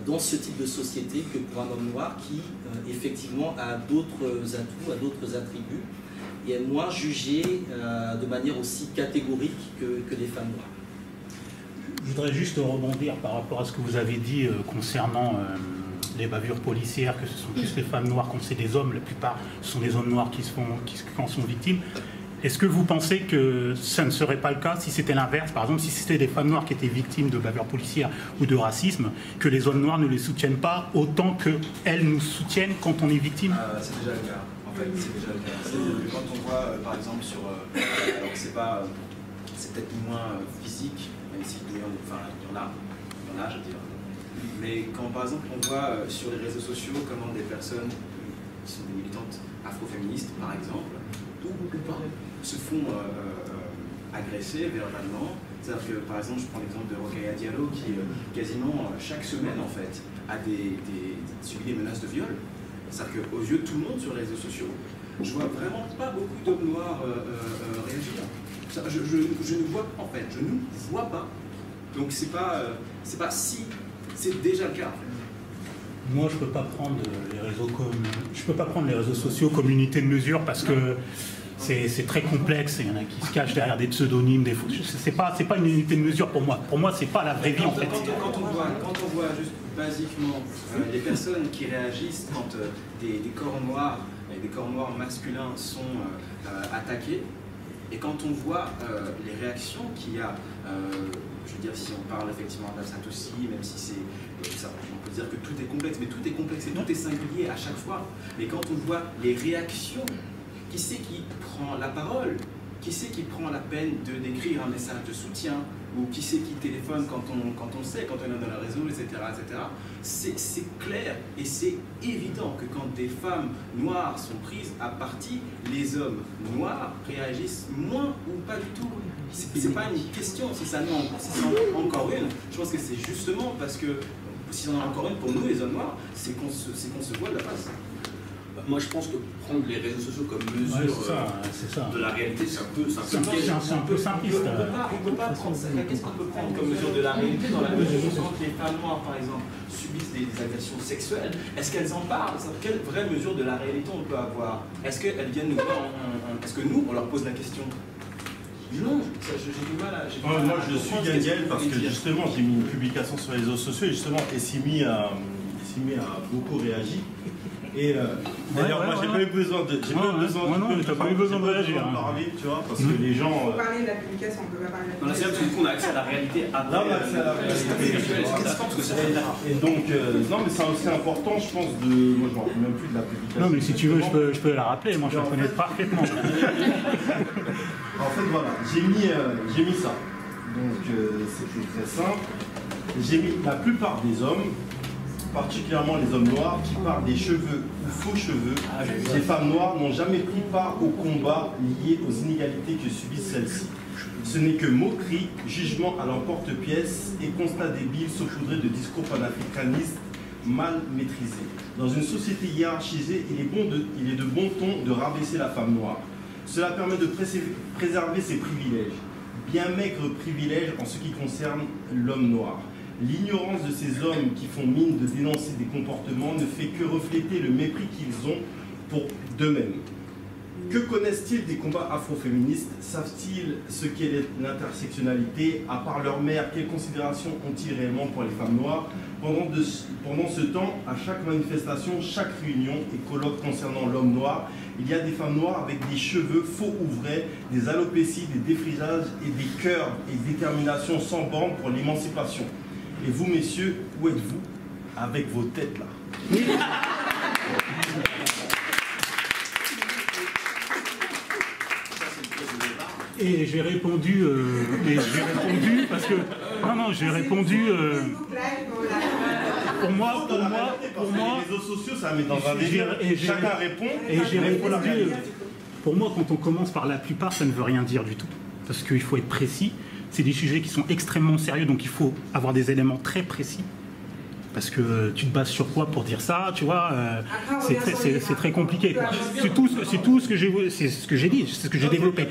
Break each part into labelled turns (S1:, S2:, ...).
S1: dans ce type de société que pour un homme noir qui, effectivement, a d'autres atouts, a d'autres attributs, et est moins jugé de manière aussi catégorique que les femmes noires.
S2: Je voudrais juste rebondir par rapport à ce que vous avez dit concernant les bavures policières, que ce sont plus les femmes noires qu'on sait des hommes, la plupart ce sont des hommes noirs qui en sont victimes. Est-ce que vous pensez que ça ne serait pas le cas si c'était l'inverse? Par exemple, si c'était des femmes noires qui étaient victimes de bavures policières ou de racisme, que les hommes noirs ne les soutiennent pas autant qu'elles nous soutiennent quand on est victime?
S3: C'est déjà le cas. En fait, c'est déjà le cas. Quand on voit, par exemple, sur... alors, c'est peut-être moins physique, même s'il y en a, je veux dire. Mais quand, par exemple, on voit sur les réseaux sociaux comment des personnes qui sont des militantes afroféministes, par exemple, se font agresser verbalement. C'est-à-dire que, par exemple, je prends l'exemple de Rokhaya Diallo qui, quasiment chaque semaine, en fait, a subi des menaces de viol. C'est-à-dire qu'aux yeux de tout le monde sur les réseaux sociaux, je vois vraiment pas beaucoup d'hommes noirs réagir. Je ne vois pas, en fait, je ne vois pas. Donc c'est pas si, c'est déjà le cas. En fait.
S2: Moi, je peux pas prendre les réseaux sociaux comme unité de mesure parce que c'est très complexe. Il y en a qui se cachent derrière des pseudonymes, des faux. C'est pas une unité de mesure pour moi. Pour moi, c'est pas la vraie vie en fait.
S3: Quand on voit juste basiquement les personnes qui réagissent quand des corps noirs masculins sont attaqués, et quand on voit les réactions qu'il y a, je veux dire, si on parle effectivement d'Afsat aussi, même si c'est, on peut dire que tout est complexe, mais tout est complexe et tout est singulier à chaque fois. Mais quand on voit les réactions, qui c'est qui prend la parole? Qui c'est qui prend la peine d'écrire un message de soutien? Ou qui c'est qui téléphone quand on sait, quand on est dans le réseau, etc. etc. C'est clair et c'est évident que quand des femmes noires sont prises à partie, les hommes noirs réagissent moins ou pas du tout. C'est pas une question, si ça en a encore une, je pense que c'est justement parce que, si on en a encore une pour nous les hommes noirs, c'est qu'on se voit de la face.
S4: Moi, je pense que prendre les réseaux sociaux comme mesure de la réalité, c'est un peu simpliste.
S3: On peut pas prendre ça. Qu'est-ce qu'on peut prendre comme mesure de la réalité dans la mesure où quand les femmes noires, par exemple, subissent des agressions sexuelles, est-ce qu'elles en parlent? Quelle vraie mesure de la réalité on peut avoir? Est-ce qu'elles viennent nous voir est-ce que nous, on leur pose la question? Non, j'ai du mal à...
S5: Moi, je suis Daniel parce que justement, j'ai mis une publication sur les réseaux sociaux et justement, Essimi a beaucoup réagi. Et d'ailleurs, moi, j'ai pas eu besoin de.
S2: Moi non, t'as pas eu besoin de réagir.
S5: Parler, tu vois, parce que les gens.
S6: On peut parler de la publication, on peut pas parler de la publication.
S4: C'est parce qu'on a accès à la réalité après.
S5: Non, mais accès à la réalité. Et donc, non, mais c'est aussi important, je pense, de. Moi, je me rappelle même plus de la publication.
S2: Non, mais si tu veux, je peux la rappeler. Moi, je la connais parfaitement.
S5: En fait, voilà, j'ai mis ça. Donc, c'était très simple. J'ai mis la plupart des hommes, particulièrement les hommes noirs, qui parlent des cheveux ou faux cheveux. Les femmes noires n'ont jamais pris part au combat lié aux inégalités que subissent celles-ci. Ce n'est que moquerie, jugement à l'emporte-pièce et constat débile saupoudré de discours panafricanistes mal maîtrisés. Dans une société hiérarchisée, il est de bon ton de rabaisser la femme noire. Cela permet de préserver ses privilèges, bien maigres privilèges en ce qui concerne l'homme noir. L'ignorance de ces hommes qui font mine de dénoncer des comportements ne fait que refléter le mépris qu'ils ont pour d'eux-mêmes. Que connaissent-ils des combats afroféministes? Savent-ils ce qu'est l'intersectionnalité? À part leur mère, quelles considérations ont-ils réellement pour les femmes noires? Pendant ce temps, à chaque manifestation, chaque réunion et colloque concernant l'homme noir, il y a des femmes noires avec des cheveux faux ou vrais, des alopécies, des défrisages et des cœurs et détermination sans borne pour l'émancipation. Et vous, messieurs, où êtes-vous avec vos têtes là?
S2: Et j'ai répondu, parce que non, j'ai répondu. Pour moi,
S5: les réseaux sociaux, ça met dans un délire. Chacun répond.
S2: Et j'ai répondu. Pour moi, quand on commence par la plupart, ça ne veut rien dire du tout, parce qu'il faut être précis. C'est des sujets qui sont extrêmement sérieux, donc il faut avoir des éléments très précis. Parce que tu te bases sur quoi pour dire ça, tu vois, c'est très compliqué. C'est tout ce que j'ai dit, c'est ce que j'ai développé.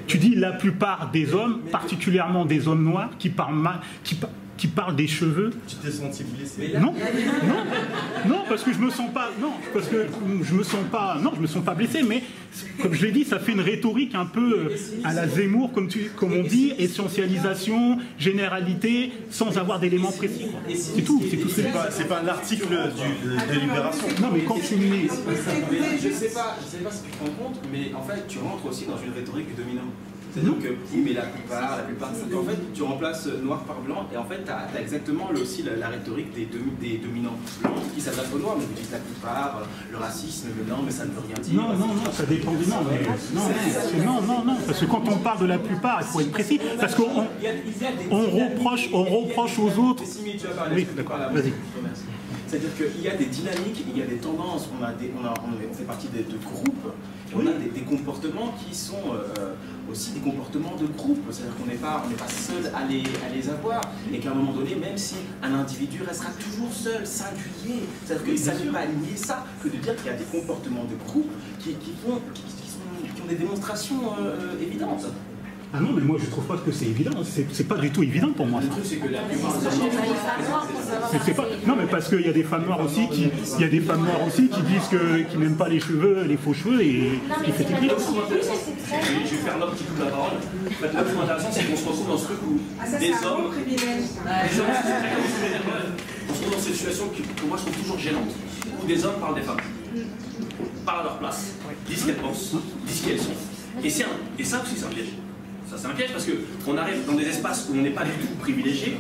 S2: Tu dis la plupart des hommes, particulièrement des hommes noirs, qui qui parle des cheveux.
S5: Tu t'es senti blessé?
S2: Non, non, parce que je me sens pas, non, parce que je me sens pas, non, je me sens pas blessé, mais comme je l'ai dit, ça fait une rhétorique un peu à la Zemmour, comme on dit, essentialisation, généralité, sans avoir d'éléments précis. C'est tout, c'est tout.
S5: C'est pas un article de Libération.
S2: Non, mais quand tu lis...
S3: Je sais pas si tu te rends compte, mais en fait, tu rentres aussi dans une rhétorique du dominant. C'est-à-dire que, oui, mais la plupart, en fait, tu remplaces noir par blanc, et en fait, tu as exactement aussi la rhétorique des dominants blancs qui s'adaptent aux noirs, mais vous dites la plupart, le racisme, le non, mais ça ne veut rien dire.
S2: Non, non, non, ça dépend du nom. Non, parce que quand on parle de la plupart, il faut être précis, parce qu'on reproche aux autres... Oui, d'accord, vas-y.
S3: C'est-à-dire qu'il y a des dynamiques, il y a des tendances, on fait partie de groupes, et on a des comportements qui sont aussi des comportements de groupe, c'est-à-dire qu'on n'est pas seul à les avoir, et qu'à un moment donné, même si un individu restera toujours seul, singulier, c'est-à-dire qu'il ne s'agit pas de nier ça, que de dire qu'il y a des comportements de groupe qui ont des démonstrations évidentes.
S2: Ah non, mais moi je trouve pas que c'est évident, c'est pas du tout évident pour moi.
S3: Le truc c'est que la plupart
S2: non, mais parce qu'il y a des femmes noires aussi qui disent qu'ils n'aiment pas les cheveux, les faux cheveux et qui fait écrire.
S4: Je vais faire l'homme qui coupe la parole. Le plus intéressant, c'est qu'on se retrouve dans ce truc où des hommes. On se retrouve dans cette situation qui, pour moi, je trouve toujours gênante, où des hommes parlent des femmes, parlent à leur place, disent ce qu'elles pensent, disent qui elles sont. Et ça aussi, c'est un piège. Ça, c'est un piège parce qu'on arrive dans des espaces où on n'est pas du tout privilégié.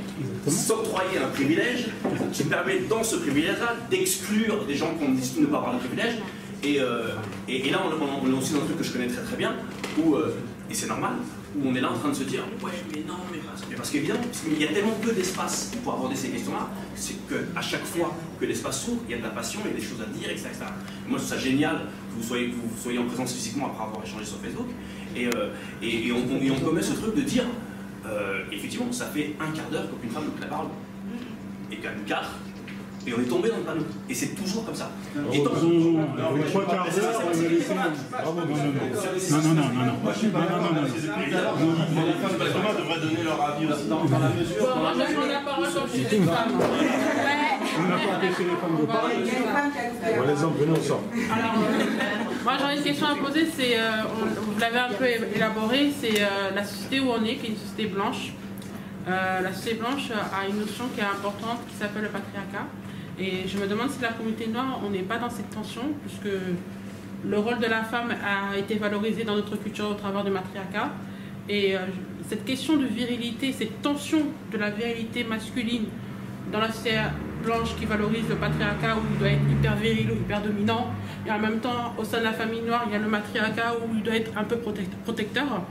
S4: S'octroyer un privilège qui permet, dans ce privilège-là, d'exclure des gens qu'on estime ne pas avoir de privilège. Et là, on est aussi dans un truc que je connais très très bien, où, et c'est normal, où on est là en train de se dire ouais, mais non, mais parce qu'évidemment, il y a tellement peu d'espace pour aborder ces questions-là, c'est qu'à chaque fois que l'espace s'ouvre, il y a de la passion, il y a des choses à dire, etc. Moi, je trouve ça génial que vous soyez en présence physiquement après avoir échangé sur Facebook. Et on commet ce truc de dire, effectivement, ça fait un quart d'heure qu'aucune femme ne parle, et quand même 4, et on est tombé dans le panneau. Et c'est toujours comme ça. Et tant...
S2: Non, 3 quarts d'heure, on a laissé... Bravo, non.
S5: Moi, je suis pas d'accord. Les femmes devraient donner leur avis aussi. Dans la mesure...
S6: Moi, je prends la parole comme je suis une femme.
S2: On n'a pas empêché les femmes de parler.
S5: On les emprenait ensemble.
S6: Alors, moi j'aurais une question à poser, c'est, vous l'avez un peu élaboré, c'est la société où on est, qui est une société blanche. La société blanche a une notion qui est importante, qui s'appelle le patriarcat. Et je me demande si la communauté noire, on n'est pas dans cette tension, puisque le rôle de la femme a été valorisé dans notre culture au travers du matriarcat. Et cette question de virilité, cette tension de la virilité masculine dans la société blanche qui valorise le patriarcat où il doit être hyper viril ou hyper dominant, et en même temps au sein de la famille noire il y a le matriarcat où il doit être un peu protecteur.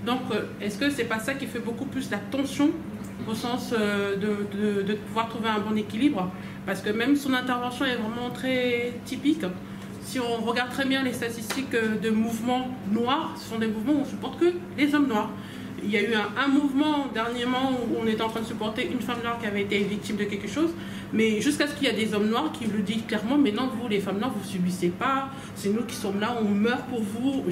S6: Donc est-ce que c'est pas ça qui fait beaucoup plus la tension au sens de pouvoir trouver un bon équilibre? Parce que même son intervention est vraiment très typique. Si on regarde très bien les statistiques de mouvements noirs, ce sont des mouvements où on ne supporte que les hommes noirs. Il y a eu un mouvement dernièrement où on était en train de supporter une femme noire qui avait été victime de quelque chose, mais jusqu'à ce qu'il y ait des hommes noirs qui le disent clairement, mais non, vous les femmes noires, vous ne subissez pas, c'est nous qui sommes là, on meurt pour vous.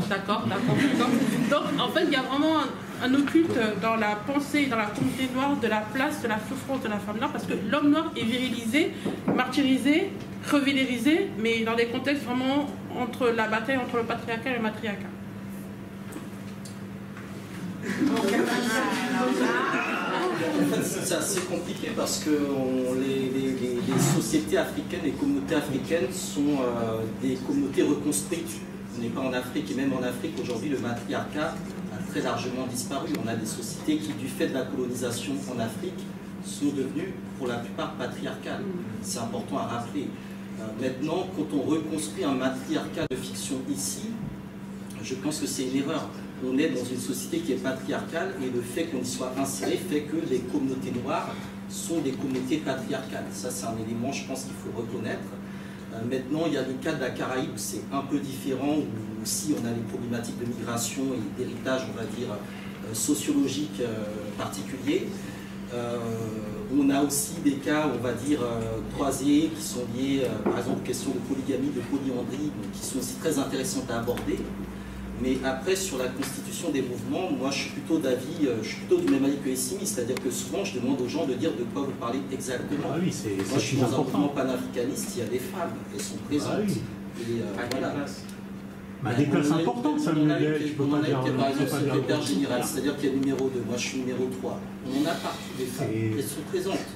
S6: D'accord. Donc en fait, il y a vraiment un occulte dans la pensée, dans la communauté noire, de la place, de la souffrance de la femme noire, parce que l'homme noir est virilisé, martyrisé, revirilisé, mais dans des contextes vraiment entre la bataille entre le patriarcat et le matriarcat.
S1: C'est assez compliqué parce que les sociétés africaines, les communautés africaines sont des communautés reconstruites. On n'est pas en Afrique, et même en Afrique aujourd'hui le matriarcat a très largement disparu. On a des sociétés qui, du fait de la colonisation en Afrique, sont devenues pour la plupart patriarcales. C'est important à rappeler. Maintenant, quand on reconstruit un matriarcat de fiction ici, je pense que c'est une erreur. On est dans une société qui est patriarcale et le fait qu'on y soit inséré fait que les communautés noires sont des communautés patriarcales. Ça, c'est un élément, je pense, qu'il faut reconnaître. Maintenant, il y a le cas de la Caraïbe, c'est un peu différent, où aussi on a les problématiques de migration et d'héritage, on va dire, sociologique particuliers. On a aussi des cas, on va dire, croisés qui sont liés, par exemple, aux questions de polygamie, de polyandrie, qui sont aussi très intéressantes à aborder. Mais après, sur la constitution des mouvements, moi je suis plutôt d'avis, je suis plutôt du même avis que Essimi, c'est-à-dire que souvent je demande aux gens de dire de quoi vous parlez exactement.
S2: Ah oui, c'est
S1: moi je suis dans un mouvement panafricaniste, il y a des femmes, elles sont présentes.
S2: Ah oui.
S1: Et voilà.
S2: Des places importantes, ça me dit.
S1: On en a été par exemple secrétaire général, c'est-à-dire qu'il y a numéro 2, moi je suis numéro 3. On en a partout des femmes, elles sont présentes.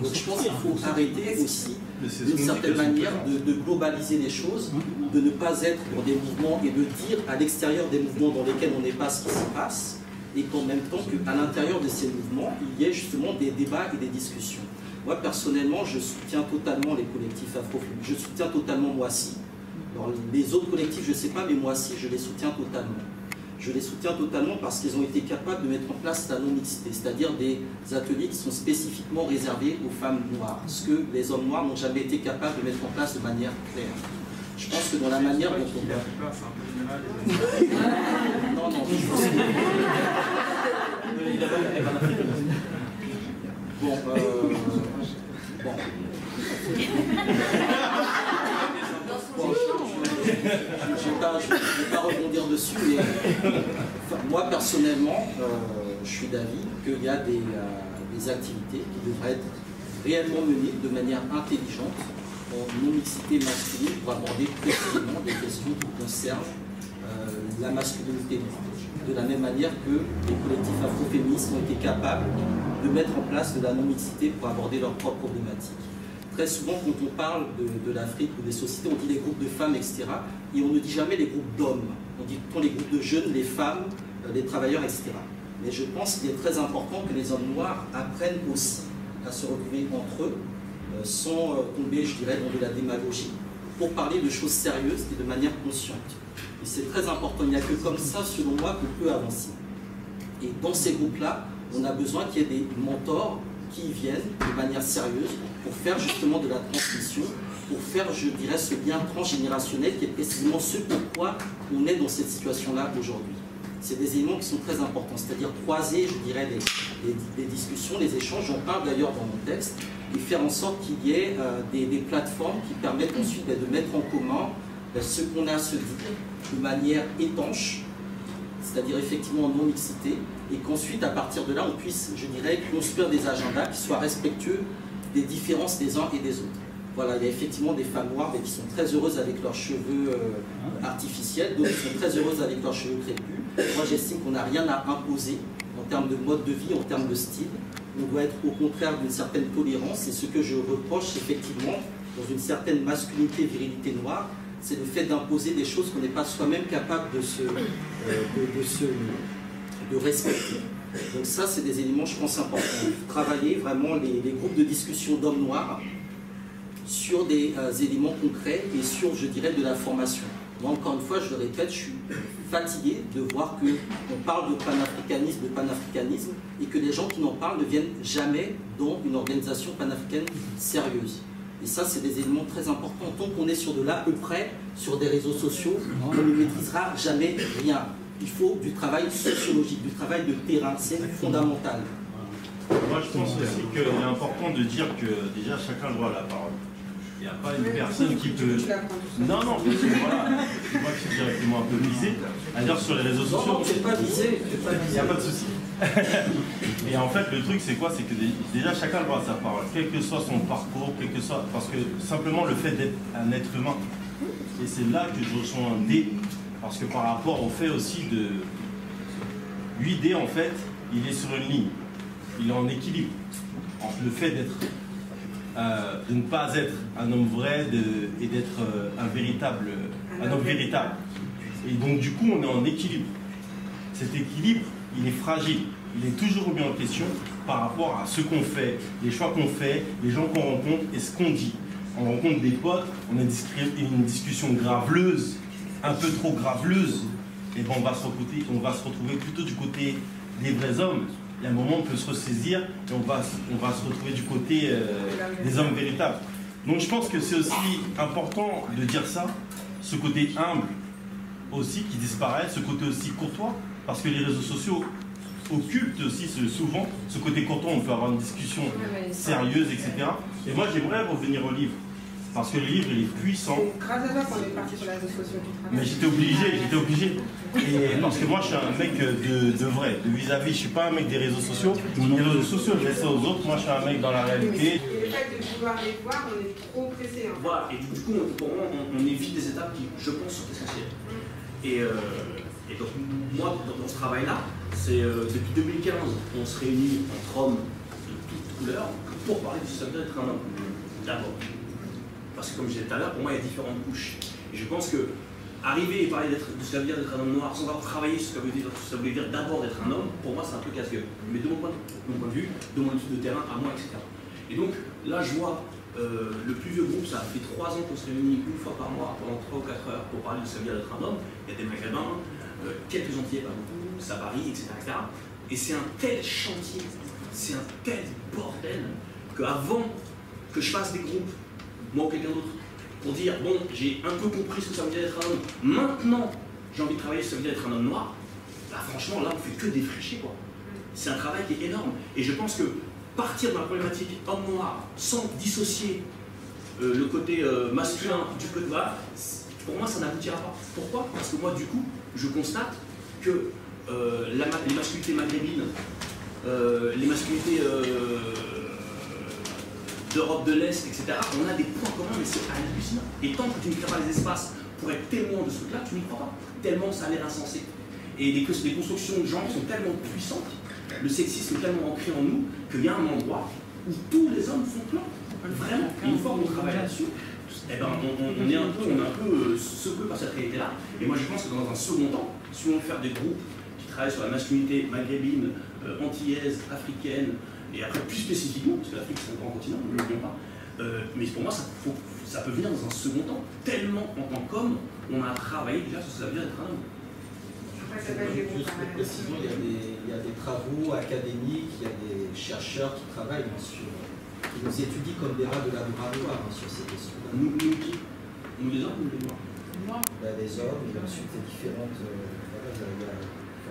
S1: Donc je pense qu'il faut arrêter aussi, d'une certaine manière, de globaliser les choses, de ne pas être dans des mouvements et de dire à l'extérieur des mouvements dans lesquels on n'est pas ce qui s'y passe, et qu'en même temps qu'à l'intérieur de ces mouvements, il y ait justement des débats et des discussions. Moi personnellement, je soutiens totalement les collectifs afro-féministes, je soutiens totalement Moissy. Alors, les autres collectifs, je ne sais pas, mais Moissy, je les soutiens totalement. Je les soutiens totalement parce qu'ils ont été capables de mettre en place la non-mixité, c'est-à-dire des ateliers qui sont spécifiquement réservés aux femmes noires, ce que les hommes noirs n'ont jamais été capables de mettre en place de manière claire. Je pense que dans la manière dont on... Non, non, je pense que... Bon, je ne vais pas rebondir dessus, mais enfin, moi personnellement, je suis d'avis qu'il y a des activités qui devraient être réellement menées de manière intelligente en non-mixité masculine pour aborder précisément des questions qui concernent la masculinité noire. De la même manière que les collectifs afro-féministes ont été capables de mettre en place de la non-mixité pour aborder leurs propres problématiques. Très souvent, quand on parle de l'Afrique ou des sociétés, on dit les groupes de femmes, etc. Et on ne dit jamais les groupes d'hommes. On dit tout le temps les groupes de jeunes, les femmes, les travailleurs, etc. Mais je pense qu'il est très important que les hommes noirs apprennent aussi à se retrouver entre eux, sans tomber, je dirais, dans de la démagogie, pour parler de choses sérieuses et de manière consciente. Et c'est très important. Il n'y a que comme ça, selon moi, qu'on peut avancer. Et dans ces groupes-là, on a besoin qu'il y ait des mentors qui viennent de manière sérieuse pour faire justement de la transmission, pour faire, je dirais, ce lien transgénérationnel qui est précisément ce pourquoi on est dans cette situation-là aujourd'hui. C'est des éléments qui sont très importants, c'est-à-dire croiser, je dirais, les discussions, les échanges, j'en parle d'ailleurs dans mon texte, et faire en sorte qu'il y ait des plateformes qui permettent ensuite de mettre en commun ce qu'on a à se dire de manière étanche, c'est-à-dire effectivement en non-mixité, et qu'ensuite, à partir de là, on puisse, je dirais, construire des agendas qui soient respectueux des différences des uns et des autres. Voilà, il y a effectivement des femmes noires mais qui sont très heureuses avec leurs cheveux artificiels, d'autres qui sont très heureuses avec leurs cheveux crépus. Moi, j'estime qu'on n'a rien à imposer en termes de mode de vie, en termes de style. On doit être au contraire d'une certaine tolérance, et ce que je reproche effectivement dans une certaine masculinité, virilité noire, c'est le fait d'imposer des choses qu'on n'est pas soi-même capable de respecter. Donc ça, c'est des éléments, je pense, importants. Travailler vraiment les groupes de discussion d'hommes noirs sur des éléments concrets et sur, je dirais, de la formation. Moi, encore une fois, je le répète, je suis fatigué de voir qu'on parle de panafricanisme et que les gens qui n'en parlent ne viennent jamais dans une organisation panafricaine sérieuse. Et ça, c'est des éléments très importants. Tant qu'on est sur de l'à peu près, sur des réseaux sociaux, on ne maîtrisera jamais rien. Il faut du travail sociologique, du travail de terrain, c'est fondamental.
S5: Moi, je pense aussi qu'il est important de dire que déjà chacun a le droit à la parole. Il n'y a pas une personne qui peut... Non, non, parce que voilà, je vois que c'est directement un peu visé. D'ailleurs, sur les réseaux sociaux...
S1: Non, c'est pas visé,
S5: il n'y a pas de souci. Et en fait, le truc, c'est quoi? C'est que déjà, chacun a le droit à sa parole, quel que soit son parcours, quel que soit... Parce que simplement, le fait d'être un être humain, et c'est là que je ressens un D, parce que par rapport au fait aussi de... 8D, en fait, il est sur une ligne. Il est en équilibre. Entre le fait d'être... de ne pas être un homme vrai et d'être un homme véritable. Et donc du coup on est en équilibre. Cet équilibre, il est fragile, il est toujours remis en question par rapport à ce qu'on fait, les choix qu'on fait, les gens qu'on rencontre et ce qu'on dit. On rencontre des potes, on a une discussion graveleuse, un peu trop graveleuse, et ben on va se retrouver plutôt du côté des vrais hommes. Il y a un moment où on peut se ressaisir et on va se retrouver du côté des hommes véritables. Donc je pense que c'est aussi important de dire ça, ce côté humble aussi qui disparaît, ce côté aussi courtois, parce que les réseaux sociaux occultent aussi souvent ce côté courtois, on peut avoir une discussion sérieuse, etc. Et moi j'aimerais revenir au livre. Parce que le livre, il est puissant.
S7: C'est grâce à toi qu'on est parti sur les réseaux sociaux du travail.
S5: Mais j'étais obligé. Et parce que moi, je suis un mec de vrai, de vis-à-vis. Je suis pas un mec des réseaux sociaux. Les réseaux sociaux, je laisse ça aux autres. Moi, je suis un mec dans la réalité.
S7: Et le fait de vouloir les voir, on est trop pressé. Hein.
S4: Voilà, et du coup, pour moi, on évite des étapes qui, je pense, sont essentielles. Et donc, moi, dans ce travail-là, c'est depuis 2015, on se réunit entre hommes de toutes couleurs pour parler de ce que ça veut dire d'être un homme. D'abord. Parce que comme je disais tout à l'heure, pour moi, il y a différentes couches. Et je pense que arriver et parler de ce que ça veut dire d'être un homme noir sans avoir travaillé sur ce que ça voulait dire d'abord d'être un homme, pour moi, c'est un peu casse-gueule. Mais de mon point de vue, de mon étude de terrain à moi, etc. Et donc, là, je vois le plus vieux groupe, ça fait 3 ans qu'on se réunit une fois par mois pendant 3 ou 4 heures pour parler de ce que ça veut dire d'être un homme. Il y a des maghrébins, quelques Antillais, pas beaucoup, ça varie, etc. Et c'est un tel chantier, c'est un tel bordel, qu'avant que je fasse des groupes, moi ou quelqu'un d'autre, pour dire, bon, j'ai un peu compris ce que ça veut dire d'être un homme, maintenant j'ai envie de travailler sur ce que ça veut dire d'être un homme noir, bah franchement, là on fait que défricher, quoi. C'est un travail qui est énorme. Et je pense que partir de la problématique homme noir sans dissocier le côté masculin du côté bas, pour moi ça n'aboutira pas. Pourquoi? Parce que moi du coup je constate que les masculinités maghrébines, les masculinités d'Europe de l'Est, etc., on a des points communs, mais c'est hallucinant. Et tant que tu ne crées pas les espaces pour être témoin de ce truc-là, tu n'y crois pas. Tellement ça a l'air insensé. Et des constructions de genre sont tellement puissantes, le sexisme est tellement ancré en nous, qu'il y a un endroit où tous les hommes font plein. Vraiment. Et une fois qu'on travaille là-dessus, eh ben, on est un peu secoué par cette réalité-là. Et moi, je pense que dans un second temps, si on veut faire des groupes qui travaillent sur la masculinité maghrébine, antillaise, africaine, et après plus spécifiquement, parce que l'Afrique c'est un grand continent, ne l'oublions pas, mais pour moi, ça peut venir dans un second temps, tellement en tant qu'homme, on a travaillé déjà sur ce que ça veut dire d'être un homme.
S1: Juste pour précision, il y a des travaux académiques, il y a des chercheurs qui travaillent qui nous étudient comme des rats de laboratoire sur ces questions-là.
S4: Nous les hommes ou les noirs?
S1: Les hommes, et ensuite les différentes. Voilà, il y a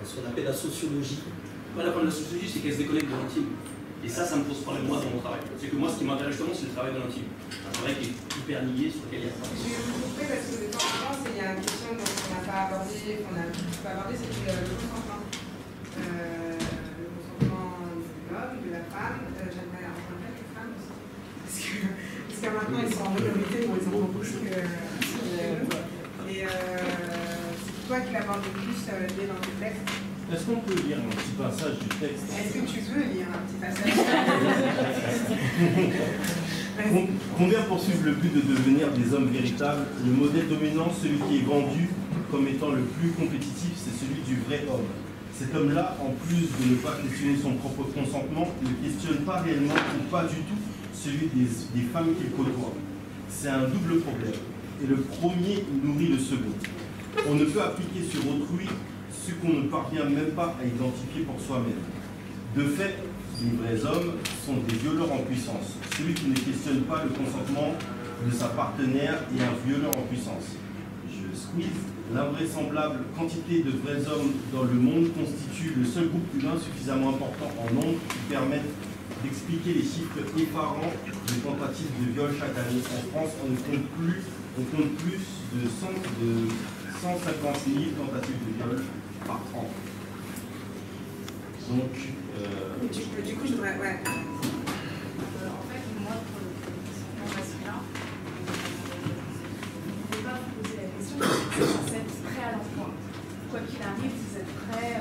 S1: ce qu'on appelle la sociologie.
S4: Voilà, la sociologie, c'est qu'elle se déconnecte de l'intime. Et ça me pose problème, moi, dans mon travail. C'est que moi, ce qui m'intéresse justement, c'est le travail de l'intime. Un travail qui est hyper lié sur lequel il y a un travail.
S7: Je vais vous couper parce que de temps en temps, il y a une question qu'on n'a pas abordée, c'est le consentement. Le consentement de l'homme, de la femme. J'aimerais entendre les femmes aussi. Parce que maintenant, ils sont en minorité, bon, ils en ont beaucoup. Et c'est toi qui l'abordes le plus dès dans le texte.
S5: Est-ce qu'on peut lire un petit passage du texte?
S7: Est-ce que tu veux lire un petit passage?
S5: Combien poursuivent le but de devenir des hommes véritables? Le modèle dominant, celui qui est vendu comme étant le plus compétitif, c'est celui du vrai homme. Cet homme-là, en plus de ne pas questionner son propre consentement, ne questionne pas réellement ou pas du tout celui des femmes qu'il côtoie. C'est un double problème. Et le premier nourrit le second. On ne peut appliquer sur autrui ce qu'on ne parvient même pas à identifier pour soi-même. De fait, les vrais hommes sont des violeurs en puissance. Celui qui ne questionne pas le consentement de sa partenaire est un violeur en puissance. Je squeeze. L'invraisemblable quantité de vrais hommes dans le monde constitue le seul groupe humain suffisamment important en nombre qui permette d'expliquer les chiffres effarants de tentatives de viol chaque année. En France, on compte plus de 150 000 tentatives de viol par an. Donc,
S7: du coup, je voudrais. Ouais.
S8: En fait, moi, pour le consentement masculin, je ne vais pas vous poser la question, vous êtes prêt à l'emploi. Quoi qu'il arrive, vous êtes prêt,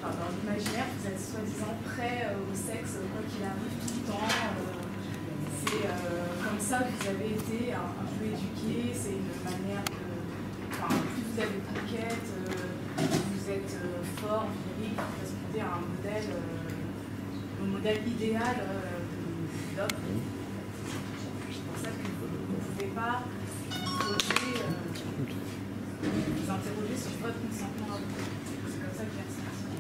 S8: dans l'imaginaire, vous êtes soi-disant prêt au sexe, quoi qu'il arrive, tout le temps. C'est comme ça que vous avez été un peu éduqué, c'est une manière de. Plus vous avez de conquête, vous êtes fort, viril, vous correspondez à un modèle idéal de l'homme. C'est pour ça que vous ne pouvez pas vous interroger sur votre consentement. C'est comme ça que j'ai ressenti.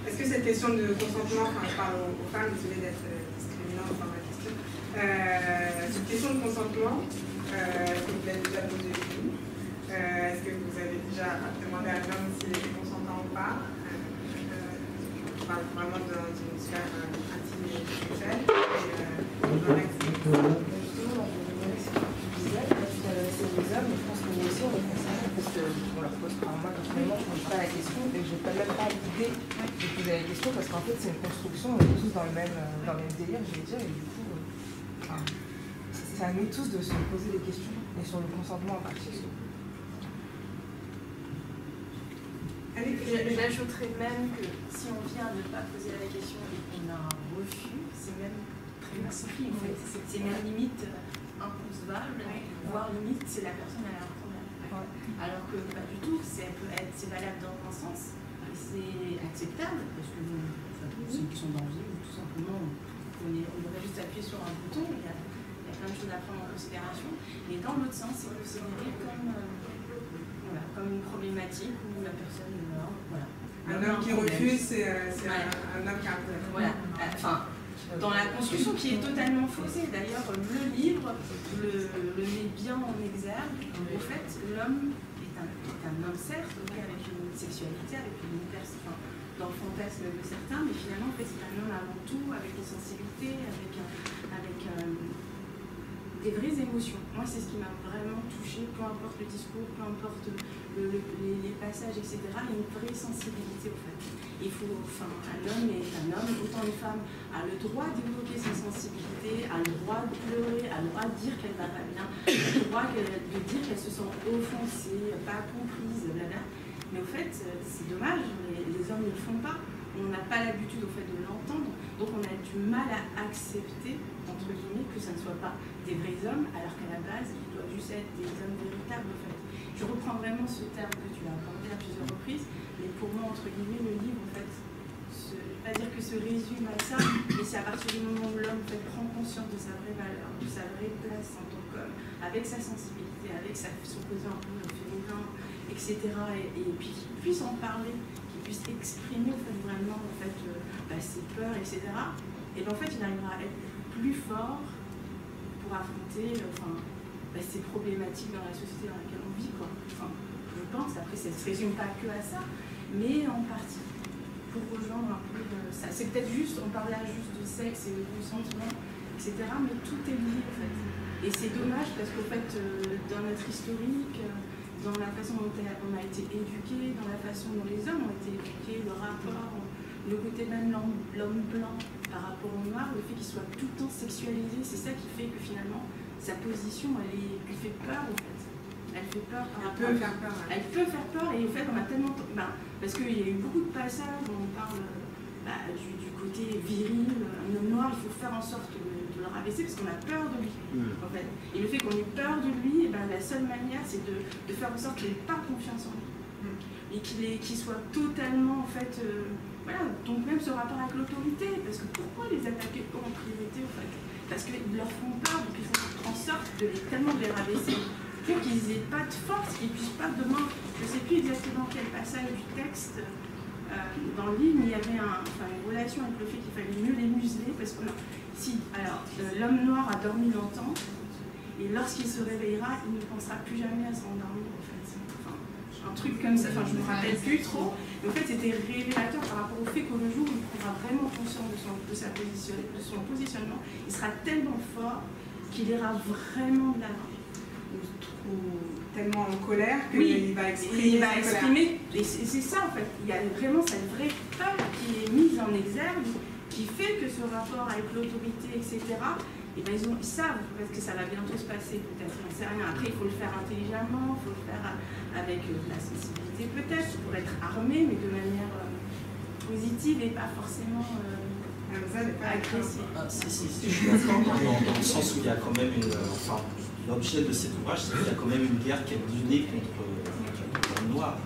S7: Est-ce que cette question de consentement, je parle aux femmes, désolé d'être discriminante dans ma question, cette question de consentement, est-ce que vous l'avez déjà posée vous? Est-ce que vous avez déjà demandé à l'homme s'il était consentant ou pas? Je parle vraiment d'une sphère intime sexuelle et dans l'accès.
S9: Justement, je disais, c'est les hommes, mais je pense que nous aussi on est concernés parce qu'on leur pose pas. Moi, personnellement, je ne pose pas la question et je n'ai même pas l'idée de poser la question parce qu'en fait, c'est une construction, on est tous dans le même délire, je vais dire, et du coup, c'est à nous tous de se poser des questions et sur le consentement en particulier.
S8: J'ajouterais même que si on vient de ne pas poser la question et qu'on a un refus, c'est même très massifie en fait. C'est même limite impossible, voire limite c'est la personne à la première. Alors que pas du tout, c'est valable dans un sens, c'est acceptable parce que ceux qui sont dans le vide, tout simplement, on devrait juste appuyer sur un bouton, il y a plein de choses à prendre en considération. Mais dans l'autre sens, c'est considéré comme une problématique où la personne meurt. Voilà.
S7: Un homme qui refuse, c'est un homme qui a un problème.
S8: Voilà. Enfin, dans la construction qui est totalement faussée. D'ailleurs, le livre le met bien en exergue. En fait, l'homme est un homme, certes, avec une sexualité, avec une dans le fantasme de certains, mais finalement, en fait, c'est un homme avant tout, avec des sensibilités, avec des vraies émotions. Moi, c'est ce qui m'a vraiment touchée, peu importe le discours, peu importe les passages, etc. Il y a une vraie sensibilité, au fait. Un homme est un homme, autant une femme a le droit d'évoquer sa sensibilité, a le droit de pleurer, a le droit de dire qu'elle ne va pas bien, a le droit de dire qu'elle se sent offensée, pas comprise, blablabla. Mais au fait, c'est dommage, les hommes ne le font pas. On n'a pas l'habitude au fait de l'entendre, donc on a du mal à accepter, entre guillemets, que ça ne soit pas des vrais hommes, alors qu'à la base, ils doivent juste être des hommes véritables, en fait. Je reprends vraiment ce terme que tu as abordé à plusieurs reprises, mais pour moi, entre guillemets, le livre, en fait, je ne vais pas dire que se résume à ça, mais c'est à partir du moment où l'homme prend conscience de sa vraie valeur, de sa vraie place en tant qu'homme, avec sa sensibilité, avec son côté un peu féminin, etc., et puis qu'il puisse en parler, qu'il puisse exprimer en fait, vraiment en fait, ses peurs, etc., et bien en fait, il arrivera à être plus fort pour affronter ces problématiques dans la société dans laquelle on vit, quoi. Je pense, après ça ne se résume pas que à ça, mais en partie, pour rejoindre un peu ça. C'est peut-être juste, on parlait juste de sexe et de consentement, etc., mais tout est lié en fait. Et c'est dommage parce qu'en fait, dans notre historique, dans la façon dont on a été éduqué, dans la façon dont les hommes ont été éduqués, le rapport, le côté même l'homme blanc par rapport au noir, le fait qu'il soit tout le temps sexualisé, c'est ça qui fait que finalement, sa position, elle lui fait peur en fait. Elle fait peur.
S7: Elle peut faire peur.
S8: Elle peut faire peur et en fait, on a tellement... parce qu'il y a eu beaucoup de passages où on parle du côté viril, un homme noir, il faut faire en sorte de le rabaisser parce qu'on a peur de lui, en fait. Et le fait qu'on ait peur de lui, la seule manière, c'est de faire en sorte qu'il n'ait pas confiance en lui. Et qu'il soit totalement, en fait... voilà, donc même ce rapport avec l'autorité, parce que pourquoi les attaquer en priorité, en fait? Parce qu'ils leur font peur, donc ils font en sorte de les rabaisser. Pour qu'ils n'aient pas de force, qu'ils ne puissent pas demain, je ne sais plus exactement quel passage du texte dans le livre, mais il y avait une relation avec le fait qu'il fallait mieux les museler, parce que l'homme noir a dormi longtemps, et lorsqu'il se réveillera, il ne pensera plus jamais à s'endormir, en fait. Un truc comme ça, je ne me rappelle plus trop, mais en fait c'était révélateur par rapport au fait qu'au jour où il prendra vraiment conscience de son positionnement, il sera tellement fort qu'il ira vraiment de l'avant.
S7: Tellement en colère qu'il
S8: oui,
S7: va exprimer.
S8: Et c'est ça en fait, il y a vraiment cette vraie peur qui est mise en exergue, qui fait que ce rapport avec l'autorité, etc., et ben ils savent, parce que ça va bientôt se passer, peut-être, on ne sait rien. Après, il faut le faire intelligemment, il faut le faire avec la sensibilité peut-être, pour être armé, mais de manière positive et pas forcément agressive.
S1: Si, je suis d'accord dans le sens où il y a quand même l'objet de cet ouvrage, c'est qu'il y a quand même une guerre qui est menée contre le noir.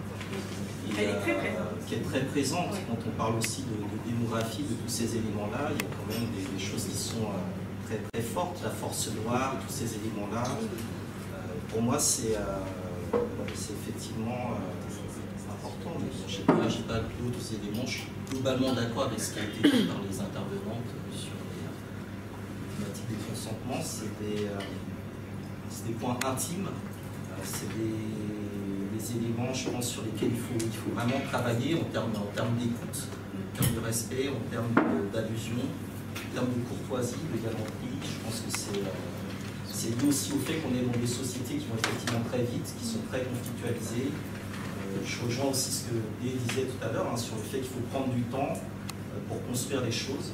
S8: Elle est très présente.
S1: Qui est très présente. Ouais. Quand on parle aussi de démographie, de tous ces éléments-là, il y a quand même des choses qui sont très, très fortes. La force noire, tous ces éléments-là. Pour moi, c'est effectivement important. Je n'ai pas d'autres éléments. Je suis globalement d'accord avec ce qui a été dit par les intervenantes sur les thématiques des consentements. C'est des points intimes, c'est des éléments, je pense, sur lesquels il faut vraiment travailler en termes d'écoute, en termes de respect, en termes d'allusion, en termes de courtoisie, de galanterie. Je pense que c'est lié aussi au fait qu'on est dans des sociétés qui vont effectivement très vite, qui sont très conflictualisées. Je rejoins aussi ce que Dé disait tout à l'heure, sur le fait qu'il faut prendre du temps pour construire les choses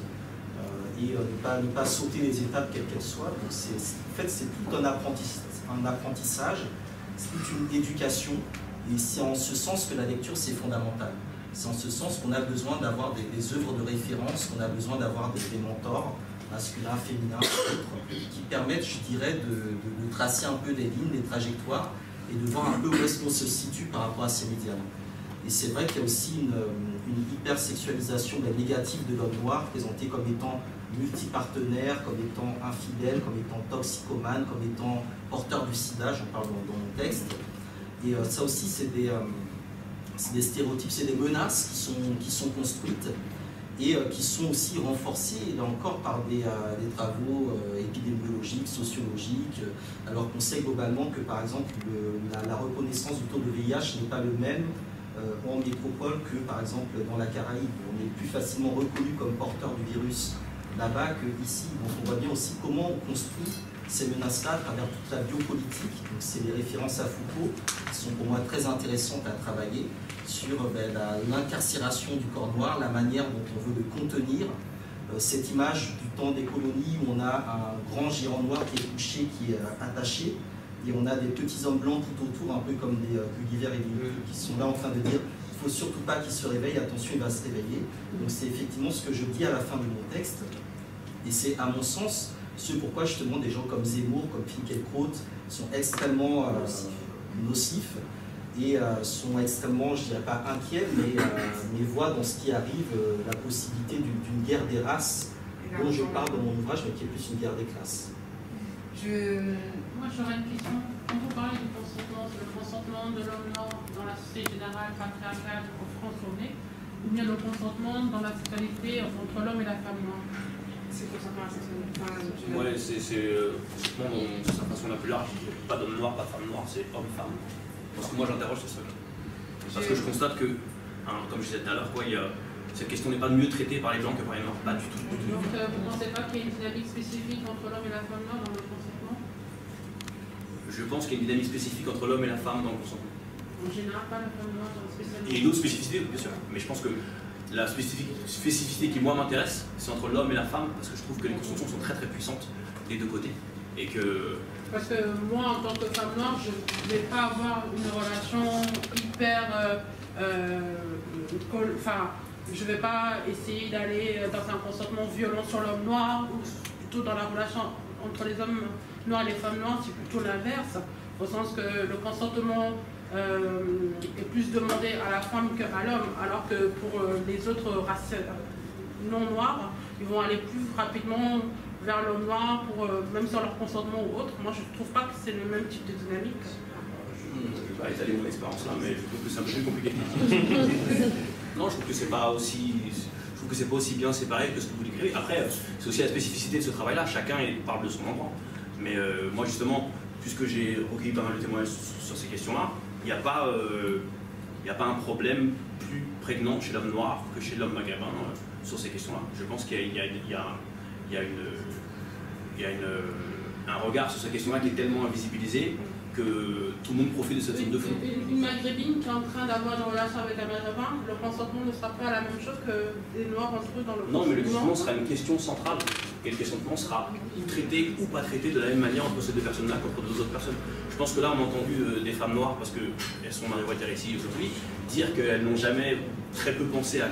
S1: et ne pas sauter les étapes quelles qu'elles soient. Donc en fait, c'est tout un apprentissage, c'est toute une éducation, et c'est en ce sens que la lecture, c'est fondamental. C'est en ce sens qu'on a besoin d'avoir des œuvres de référence, qu'on a besoin d'avoir des mentors, masculins, féminins, autres, qui permettent, je dirais, de tracer un peu des lignes, des trajectoires, et de voir un peu où est-ce qu'on se situe par rapport à ces médias-là. Et c'est vrai qu'il y a aussi une hypersexualisation négative de l'homme noir, présenté comme étant multipartenaire, comme étant infidèle, comme étant toxicomane, comme étant porteur du sida, j'en parle dans mon texte. Et ça aussi, c'est des stéréotypes, c'est des menaces qui sont construites et qui sont aussi renforcées, là encore, par des travaux épidémiologiques, sociologiques, alors qu'on sait globalement que, par exemple, la reconnaissance du taux de VIH n'est pas le même en métropole que, par exemple, dans la Caraïbe. On est plus facilement reconnu comme porteur du virus là-bas qu'ici. Donc on voit bien aussi comment on construit ces menaces-là à travers toute la biopolitique. Donc c'est les références à Foucault qui sont pour moi très intéressantes à travailler sur l'incarcération du corps noir, la manière dont on veut le contenir, cette image du temps des colonies où on a un grand géant noir qui est couché, qui est attaché, et on a des petits hommes blancs tout autour, un peu comme des Gulliver et Lille, qui sont là en train de dire il ne faut surtout pas qu'il se réveille, attention, il va se réveiller. Donc c'est effectivement ce que je dis à la fin de mon texte, et c'est à mon sens ce pourquoi justement des gens comme Zemmour, comme Finkielkraut sont extrêmement nocifs et sont extrêmement, je ne dirais pas inquiets, mais voient dans ce qui arrive la possibilité d'une guerre des races dont je parle dans mon ouvrage, mais qui est plus une guerre des classes.
S6: Moi j'aurais une question. Quand vous parlez du consentement, c'est le consentement de l'homme noir dans la société générale patriarcale en France où on est, ou bien le consentement dans la sexualité entre l'homme et la femme noire?
S7: C'est le consentement à la sexualité.
S4: Ouais, c'est dans sa façon la plus large. Pas d'homme noir, pas de femme noire, c'est homme-femme. Parce que moi j'interroge sur ça. Parce que je constate que, comme je disais tout à l'heure, cette question n'est pas mieux traitée par les blancs que par les noirs. Pas du tout.
S6: Donc vous ne pensez pas qu'il y ait une dynamique spécifique entre l'homme et la femme noire dans le consentement?
S4: Je pense qu'il y a une dynamique spécifique entre l'homme et la femme dans le consentement.
S6: En général, pas la femme noire dans le spécialité.
S4: Il y a une autre spécificité, bien sûr. Mais je pense que la spécificité qui, moi, m'intéresse, c'est entre l'homme et la femme, parce que je trouve que les constructions sont très très puissantes des deux côtés. Et que...
S6: Parce que moi, en tant que femme noire, je ne vais pas avoir une relation hyper... je ne vais pas essayer d'aller dans un consentement violent sur l'homme noir, ou plutôt dans la relation entre les hommes noirs et les femmes noires, c'est plutôt l'inverse, au sens que le consentement est plus demandé à la femme qu'à l'homme, alors que pour les autres races non noires, ils vont aller plus rapidement vers l'homme noir, même sans leur consentement ou autre. Moi, je ne trouve pas que c'est le même type de dynamique.
S4: Je ne vais pas étaler mon expérience là, mais je trouve que c'est un peu plus compliqué. Non, je trouve que c'est pas aussi... Je trouve que c'est pas aussi bien séparé que ce que vous décrivez. Après, c'est aussi la spécificité de ce travail-là. Chacun parle de son endroit. Mais moi, justement, puisque j'ai recueilli pas mal de témoignages sur ces questions-là, il n'y a pas un problème plus prégnant chez l'homme noir que chez l'homme maghrébin sur ces questions-là. Je pense qu'il y a un regard sur ces questions-là qui est tellement invisibilisé que tout le monde profite de cette zone de flou.
S6: Une maghrébine qui est en train d'avoir une relation avec un maghrébin, le consentement ne sera pas la même chose que des noirs entre eux dans le consentement.
S4: Non, mais le consentement sera une question centrale. Et le consentement sera traité ou pas traité de la même manière entre ces deux personnes-là qu'entre deux autres personnes. Je pense que là, on a entendu des femmes noires, parce qu'elles sont majoritaires ici aujourd'hui, dire qu'elles n'ont jamais très peu pensé à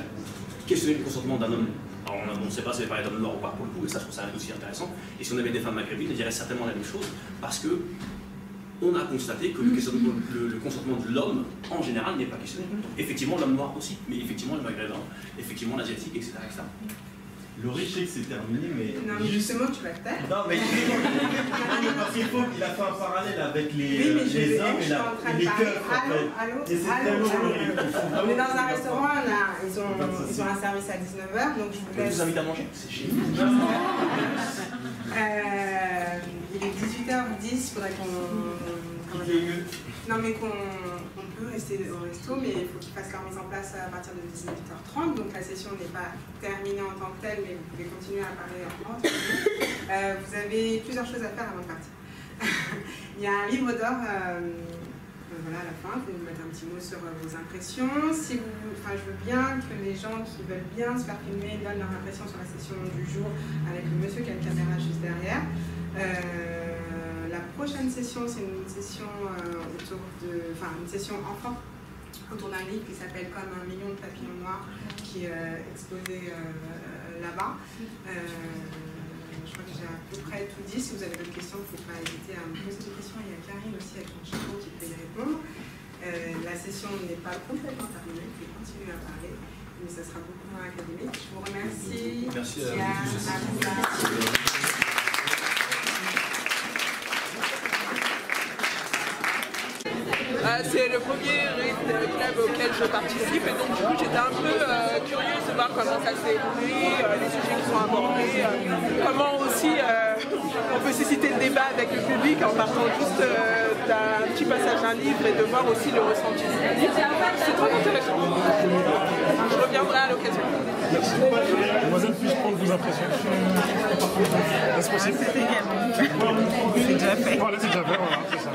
S4: questionner le consentement d'un homme. Alors on ne sait pas si elle parlait d'homme noir ou pas pour le coup, et ça je trouve ça aussi intéressant. Et si on avait des femmes maghrébines, elles diraient certainement la même chose, parce que on a constaté que le consentement de l'homme, en général, n'est pas questionné. Effectivement, l'homme noir aussi, mais effectivement, le maghrébin, effectivement, l'asiatique, etc., etc.
S5: Laurie, je sais que c'est terminé, mais...
S7: Non, mais justement, tu vas te taire.
S5: Non, mais parce qu'il faut qu'il a fait un parallèle avec les hommes et les keufs, en fait. Et c'est tellement
S7: On est dans un restaurant, ils ont un service à 19h, donc je vous laisse...
S4: Vous invite à manger? C'est génial.
S7: Il est 18h10, il faudrait non mais qu'on peut rester au resto, mais il faut qu'ils fassent leur mise en place à partir de 18h30, donc la session n'est pas terminée en tant que telle, mais vous pouvez continuer à parler en France. Vous avez plusieurs choses à faire avant de partir. Il y a un livre d'or voilà, à la fin, vous pouvez nous mettre un petit mot sur vos impressions. Si je veux bien que les gens qui veulent bien se faire filmer donnent leur impression sur la session du jour avec le monsieur qui a une caméra juste derrière. La prochaine session, c'est une session une session enfant, autour d'un livre qui s'appelle Comme 1 million de papillons noirs, qui est exposé là-bas. Je crois que j'ai à peu près tout dit. Si vous avez d'autres questions, il ne faut pas hésiter à me poser des questions. Il y a Karine aussi avec son chapeau qui peut y répondre. La session n'est pas complètement terminée, vous pouvez continuer à parler, mais ça sera beaucoup moins académique. Je vous remercie.
S4: Merci à vous tous.
S10: C'est le premier club auquel je participe et donc du coup j'étais un peu curieuse de voir comment ça s'est évolué, les sujets qui sont abordés, comment aussi on peut susciter le débat avec le public en partant juste d'un petit passage d'un livre et de voir aussi le ressenti du public. C'est très intéressant. Je reviendrai à l'occasion.
S11: Merci. Mademoiselle, puis-je prendre vos impressions? Est-ce possible?
S12: C'était également. C'est déjà fait.
S11: Voilà, c'est déjà fait, voilà, c'est ça.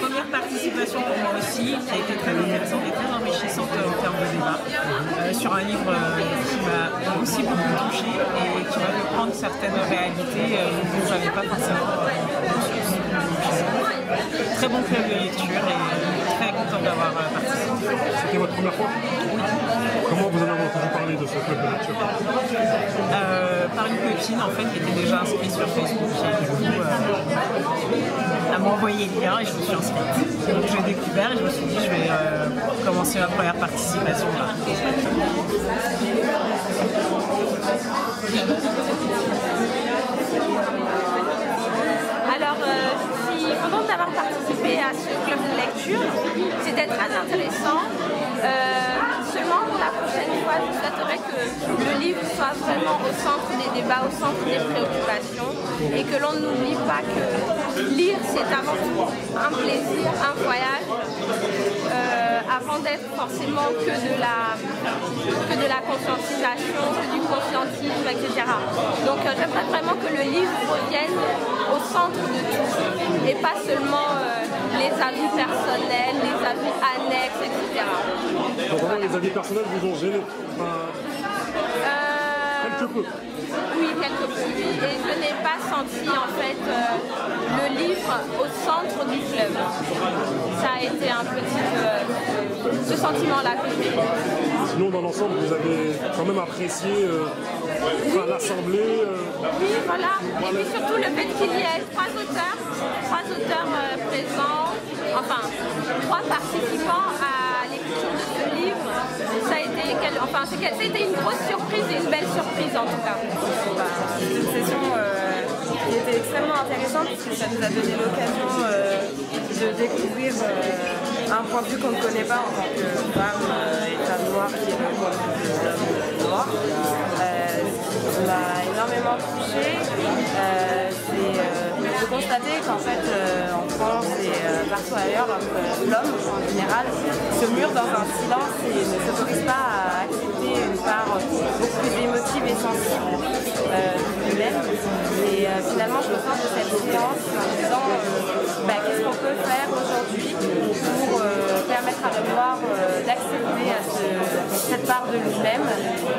S12: Première participation pour moi aussi, qui a été très intéressante et très enrichissante en termes de débat, sur un livre qui m'a aussi beaucoup touché et qui m'a fait prendre certaines réalités que je n'avais pas forcément conscience. Très bon club de lecture et très content d'avoir participé.
S11: C'était votre première fois?
S12: Oui.
S11: Comment vous en avez entendu parler de ce club de lecture?
S12: Par une copine en fait qui était déjà inscrite sur Facebook et du coup elle m'a envoyé le lien et je me suis inscrite. Donc j'ai découvert et je me suis dit je vais commencer ma première participation là.
S13: Alors je suis contente d'avoir participé à ce club de lecture, c'était très intéressant. Seulement pour la prochaine fois, je souhaiterais que le livre soit vraiment au centre des débats, au centre des préoccupations et que l'on n'oublie pas que lire c'est avant tout un plaisir, un voyage, avant d'être forcément que de la conscientisation, que du conscientisme, etc. Donc j'aimerais vraiment que le livre revienne au centre de tout et pas seulement les avis personnels, les avis annexes, etc.
S11: Donc vraiment les avis personnels vous ont gêné? Quelque peu.
S13: Oui, quelque peu. Et je n'ai pas senti en fait le livre au centre du club. Ça a été un petit peu ce sentiment-là que j'ai.
S11: Sinon, dans l'ensemble, vous avez quand même apprécié l'assemblée.
S13: Oui, voilà. Et puis surtout le fait qu'il y ait trois auteurs présents, enfin 3 participants à l'écriture de ce livre. Ça a été une grosse surprise et une belle surprise en tout cas.
S9: C'est une session qui était extrêmement intéressante parce que ça nous a donné l'occasion de découvrir un point de vue qu'on ne connaît pas en tant que femme et femme noire qui est le point de vue de l'homme noir. Ce qui m'a énormément touchée, c'est de constater qu'en fait en France et partout ailleurs, l'homme en général se mure dans un silence et ne s'autorise pas à accepter une part beaucoup plus émotive et sensible de lui-même. Et finalement je me sens de cette séance en me disant qu'est-ce qu'on peut faire aujourd'hui pour permettre à l'homme noir d'accéder à cette part de lui-même,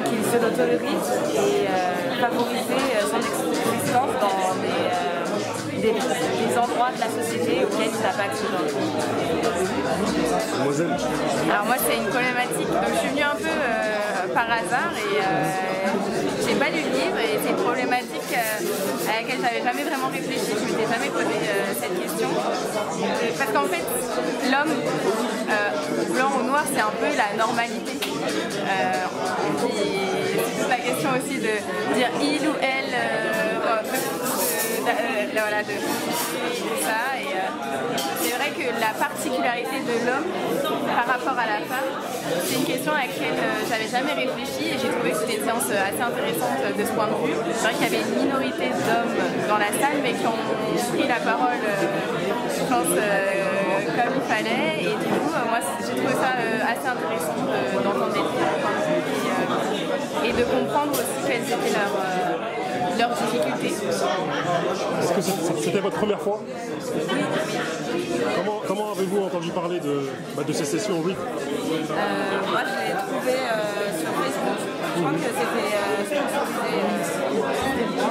S9: qu'il se l'autorise et favoriser son existence dans des endroits de la société auxquels il n'a pas accès.
S14: Alors moi c'est une problématique, donc je suis venue un peu par hasard et j'ai pas lu le livre et c'est une problématique à laquelle j'avais jamais vraiment réfléchi, je m'étais jamais posé cette question. Parce qu'en fait l'homme blanc ou noir c'est un peu la normalité. C'est toute la question aussi de dire il ou elle voilà, de ça. Et c'est vrai que la particularité de l'homme par rapport à la femme, c'est une question à laquelle j'avais jamais réfléchi et j'ai trouvé que c'était une séance assez intéressante de ce point de vue. C'est vrai qu'il y avait une minorité d'hommes dans la salle mais qui ont pris la parole, je pense, comme il fallait. Et du coup, moi j'ai trouvé ça assez intéressant d'entendre les différents points de vue et de comprendre aussi quelles étaient leurs difficultés.
S11: Est-ce que c'était votre première fois? Comment avez-vous entendu parler de ces sessions, oui?
S14: Moi, je l'ai trouvé sur Facebook. Je crois que c'était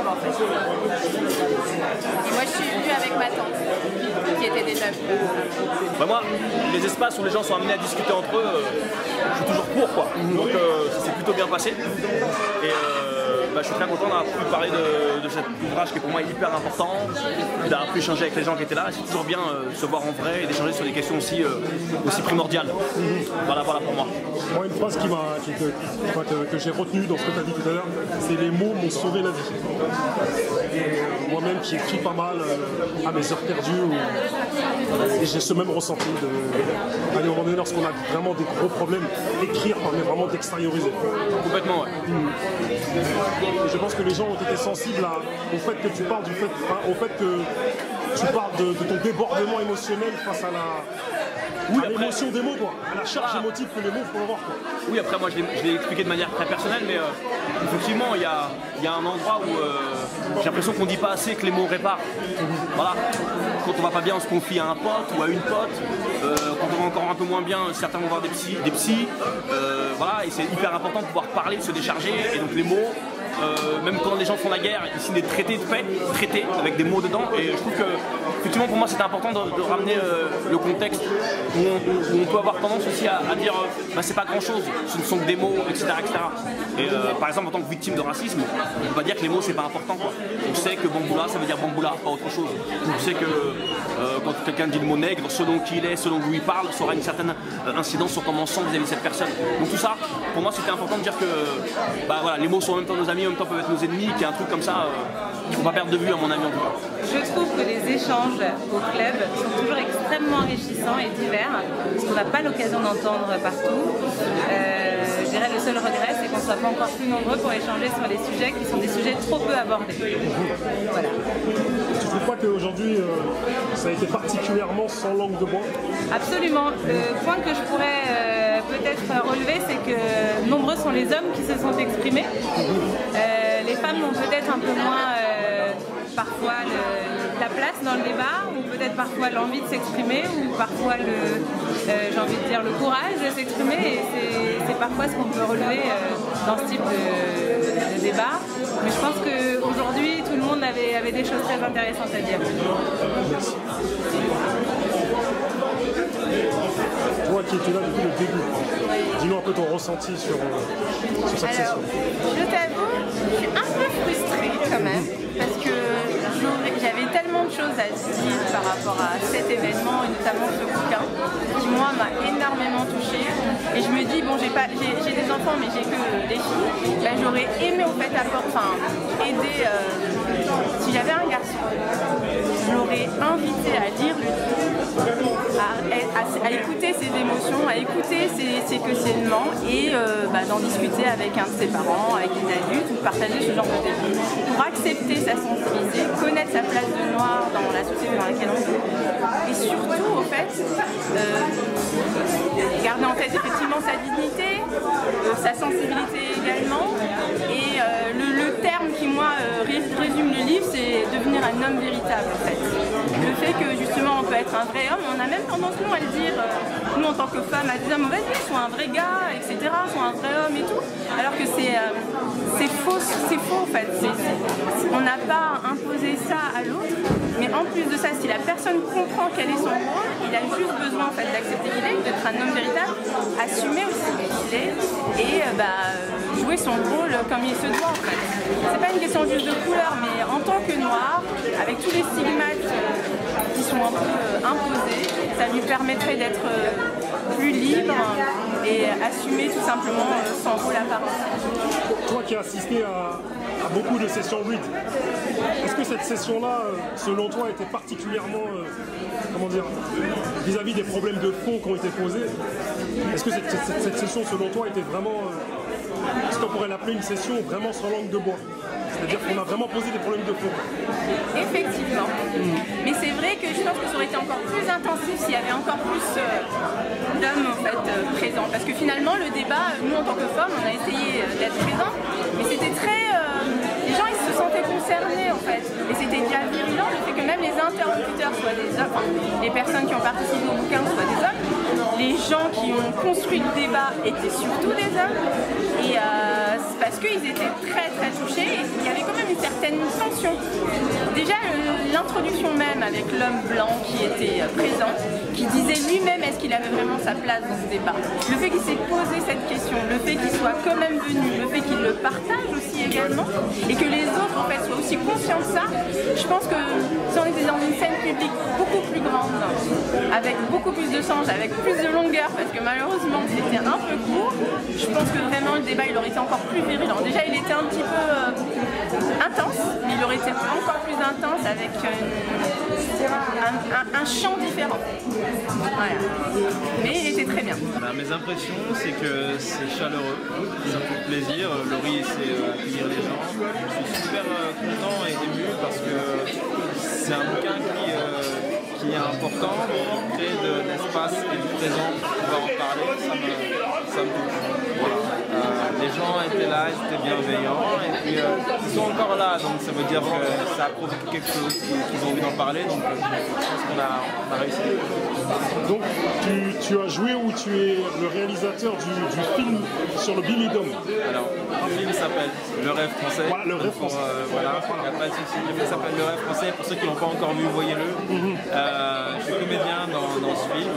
S14: en fait. Et moi, je suis venue avec ma tante, qui était déjà venue.
S4: Bah moi, les espaces où les gens sont amenés à discuter entre eux, je suis toujours pour, quoi. Donc ça s'est plutôt bien passé. Et je suis très content d'avoir pu parler de cet ouvrage qui est pour moi hyper important, d'avoir pu échanger avec les gens qui étaient là. C'est toujours bien de se voir en vrai et d'échanger sur des questions aussi primordiales. Voilà pour moi.
S11: Moi, une phrase que j'ai retenue dans ce que tu as dit tout à l'heure, c'est les mots m'ont sauvé la vie. Et moi-même qui écris pas mal à mes heures perdues, et j'ai ce même ressenti à un moment donné, lorsqu'on a vraiment des gros problèmes, écrire permet vraiment d'extérioriser.
S4: Complètement, ouais.
S11: Et je pense que les gens ont été sensibles au fait que tu parles au fait que tu parles de ton débordement émotionnel face à l'émotion des mots, quoi, à la charge émotive que les mots font avoir, quoi.
S4: Oui, après moi je l'ai expliqué de manière très personnelle, mais effectivement il y a un endroit où j'ai l'impression qu'on dit pas assez que les mots réparent. Voilà. Quand on va pas bien, on se confie à un pote ou à une pote. Quand on va encore un peu moins bien, certains vont voir des psys. Voilà, et c'est hyper important de pouvoir parler, de se décharger, et donc les mots. Même quand les gens font la guerre, ils signent des traités de paix, traités avec des mots dedans, et je trouve que effectivement pour moi c'était important de ramener le contexte où on peut avoir tendance aussi à dire c'est pas grand chose, ce ne sont que des mots, etc. Et par exemple en tant que victime de racisme, on peut pas dire que les mots c'est pas important, quoi. On sait que bamboula ça veut dire bamboula, pas autre chose. On sait que quand quelqu'un dit le mot nègre, selon qui il est, selon d'où il parle, ça aura une certaine incidence sur comment on sent vis-à-vis de cette personne. Donc tout ça, pour moi c'était important de dire que voilà, les mots sont en même temps nos amis, en même temps peuvent être nos ennemis, qu'il y a un truc comme ça qu'il ne faut pas perdre de vue à mon avis en tout cas.
S15: Je trouve que les échanges au club sont toujours extrêmement enrichissants et divers, ce qu'on n'a pas l'occasion d'entendre partout. Je dirais le seul regret, c'est qu'on ne soit pas encore plus nombreux pour échanger sur les sujets qui sont des sujets trop peu abordés. Voilà.
S11: Tu ne trouves pas qu'aujourd'hui, ça a été particulièrement sans langue de bois?
S15: Absolument. Le point que je pourrais peut-être relever, c'est que nombreux sont les hommes qui se sont exprimés. Les femmes ont peut-être un peu moins parfois la place dans le débat, ou peut-être parfois l'envie de s'exprimer, ou parfois j'ai envie de dire le courage de s'exprimer, et c'est parfois ce qu'on peut relever dans ce type de débat. Mais je pense qu'aujourd'hui tout le monde avait des choses très intéressantes à dire.
S11: Merci. Toi qui étais là depuis le début, dis-nous un peu ton ressenti sur cette session.
S14: Je t'avoue, je suis un peu frustrée quand même, parce que j'avais tellement de choses à dire par rapport à cet événement, et notamment ce bouquin, qui moi m'a énormément touchée. Et je me dis, bon, j'ai des enfants, mais j'ai que des filles. Là, j'aurais aimé au fait aider. Si j'avais un garçon, je l'aurais invité à lire le livre, à écouter ses émotions, à écouter ses questionnements et d'en discuter avec un de ses parents, avec des adultes, ou partager ce genre de débat. Pour accepter sa sensibilité, connaître sa place de noir dans la société dans laquelle on vit. Et surtout, au fait, garder en tête effectivement sa dignité, sa sensibilité également. Et le terme qui, moi, résume le livre, c'est devenir un homme véritable, en fait. Le fait que, justement, on peut être un vrai homme, on a même tendance, nous, à le dire, nous, en tant que femmes, à dire, vas-y, sois un vrai gars, etc., sois un vrai homme et tout. Alors que c'est faux, en fait. On n'a pas imposé ça à l'autre, mais en plus de ça, si la personne comprend quel est son rôle, il a juste besoin, en fait, d'accepter qu'il est, d'être un homme véritable, assumer aussi qu'il est, et jouer son rôle comme il se doit, en fait. C'est pas une question juste de couleur, mais en tant que noir, avec tous les stigmates qui sont un peu imposés, ça lui permettrait d'être plus libre et assumer tout simplement son rôle à part entière.
S11: Toi qui as assisté à à beaucoup de sessions read. Est-ce que cette session-là, selon toi, était particulièrement, comment dire, vis-à-vis des problèmes de fond qui ont été posés? Est-ce que cette session, selon toi, était vraiment, est-ce qu'on pourrait l'appeler une session vraiment sans langue de bois? C'est-à-dire qu'on a vraiment posé des problèmes de fond.
S14: Effectivement. Mais c'est vrai que je pense que ça aurait été encore plus intensif s'il y avait encore plus d'hommes en fait, présents. Parce que finalement, le débat, nous en tant que femmes, on a essayé d'être présents, mais c'était très... les gens, ils se sentaient concernés en fait. Et c'était déjà virulent le fait que même les interlocuteurs soient des hommes, enfin, les personnes qui ont participé au bouquin soient des hommes. Les gens qui ont construit le débat étaient surtout des hommes. Et c'est parce qu'ils étaient très très touchés et il y avait quand même une certaine tension. Déjà l'introduction même avec l'homme blanc qui était présent, qui disait lui-même est-ce qu'il avait vraiment sa place dans ce débat. Le fait qu'il s'est posé cette question, le fait qu'il soit quand même venu, le fait qu'il le partage aussi également et que les autres en fait soient aussi conscients de ça, je pense que si on était dans une scène publique beaucoup plus grande, avec beaucoup plus de sens, avec plus de longueur, parce que malheureusement c'était un peu court, je pense que vraiment le débat il aurait été encore plus virulent. Déjà il était un petit peu intense, mais il aurait été encore plus intense avec un champ différent. Voilà. Mais il était très bien.
S16: Mes impressions, c'est que c'est chaleureux, ça fait plaisir. Laurie sait accueillir les gens. Je suis super content et ému parce que c'est un bouquin qui est important, qui crée de l'espace et du présent pour pouvoir en parler. Ça me touche. Voilà. Les gens étaient là, ils étaient bienveillants et puis ils sont encore là, donc ça veut dire que ça a provoqué quelque chose, qu'ils ont envie d'en parler, donc je pense qu'on a réussi.
S11: Donc tu as joué ou tu es le réalisateur du film sur le Billy Dom? Alors,
S16: le film s'appelle Le Rêve Français.
S11: Voilà, Le Rêve Français.
S16: Voilà, il n'y a pas de souci. Le film s'appelle Le Rêve Français. Pour ceux qui ne l'ont pas encore vu, voyez-le. Je suis comédien dans ce film.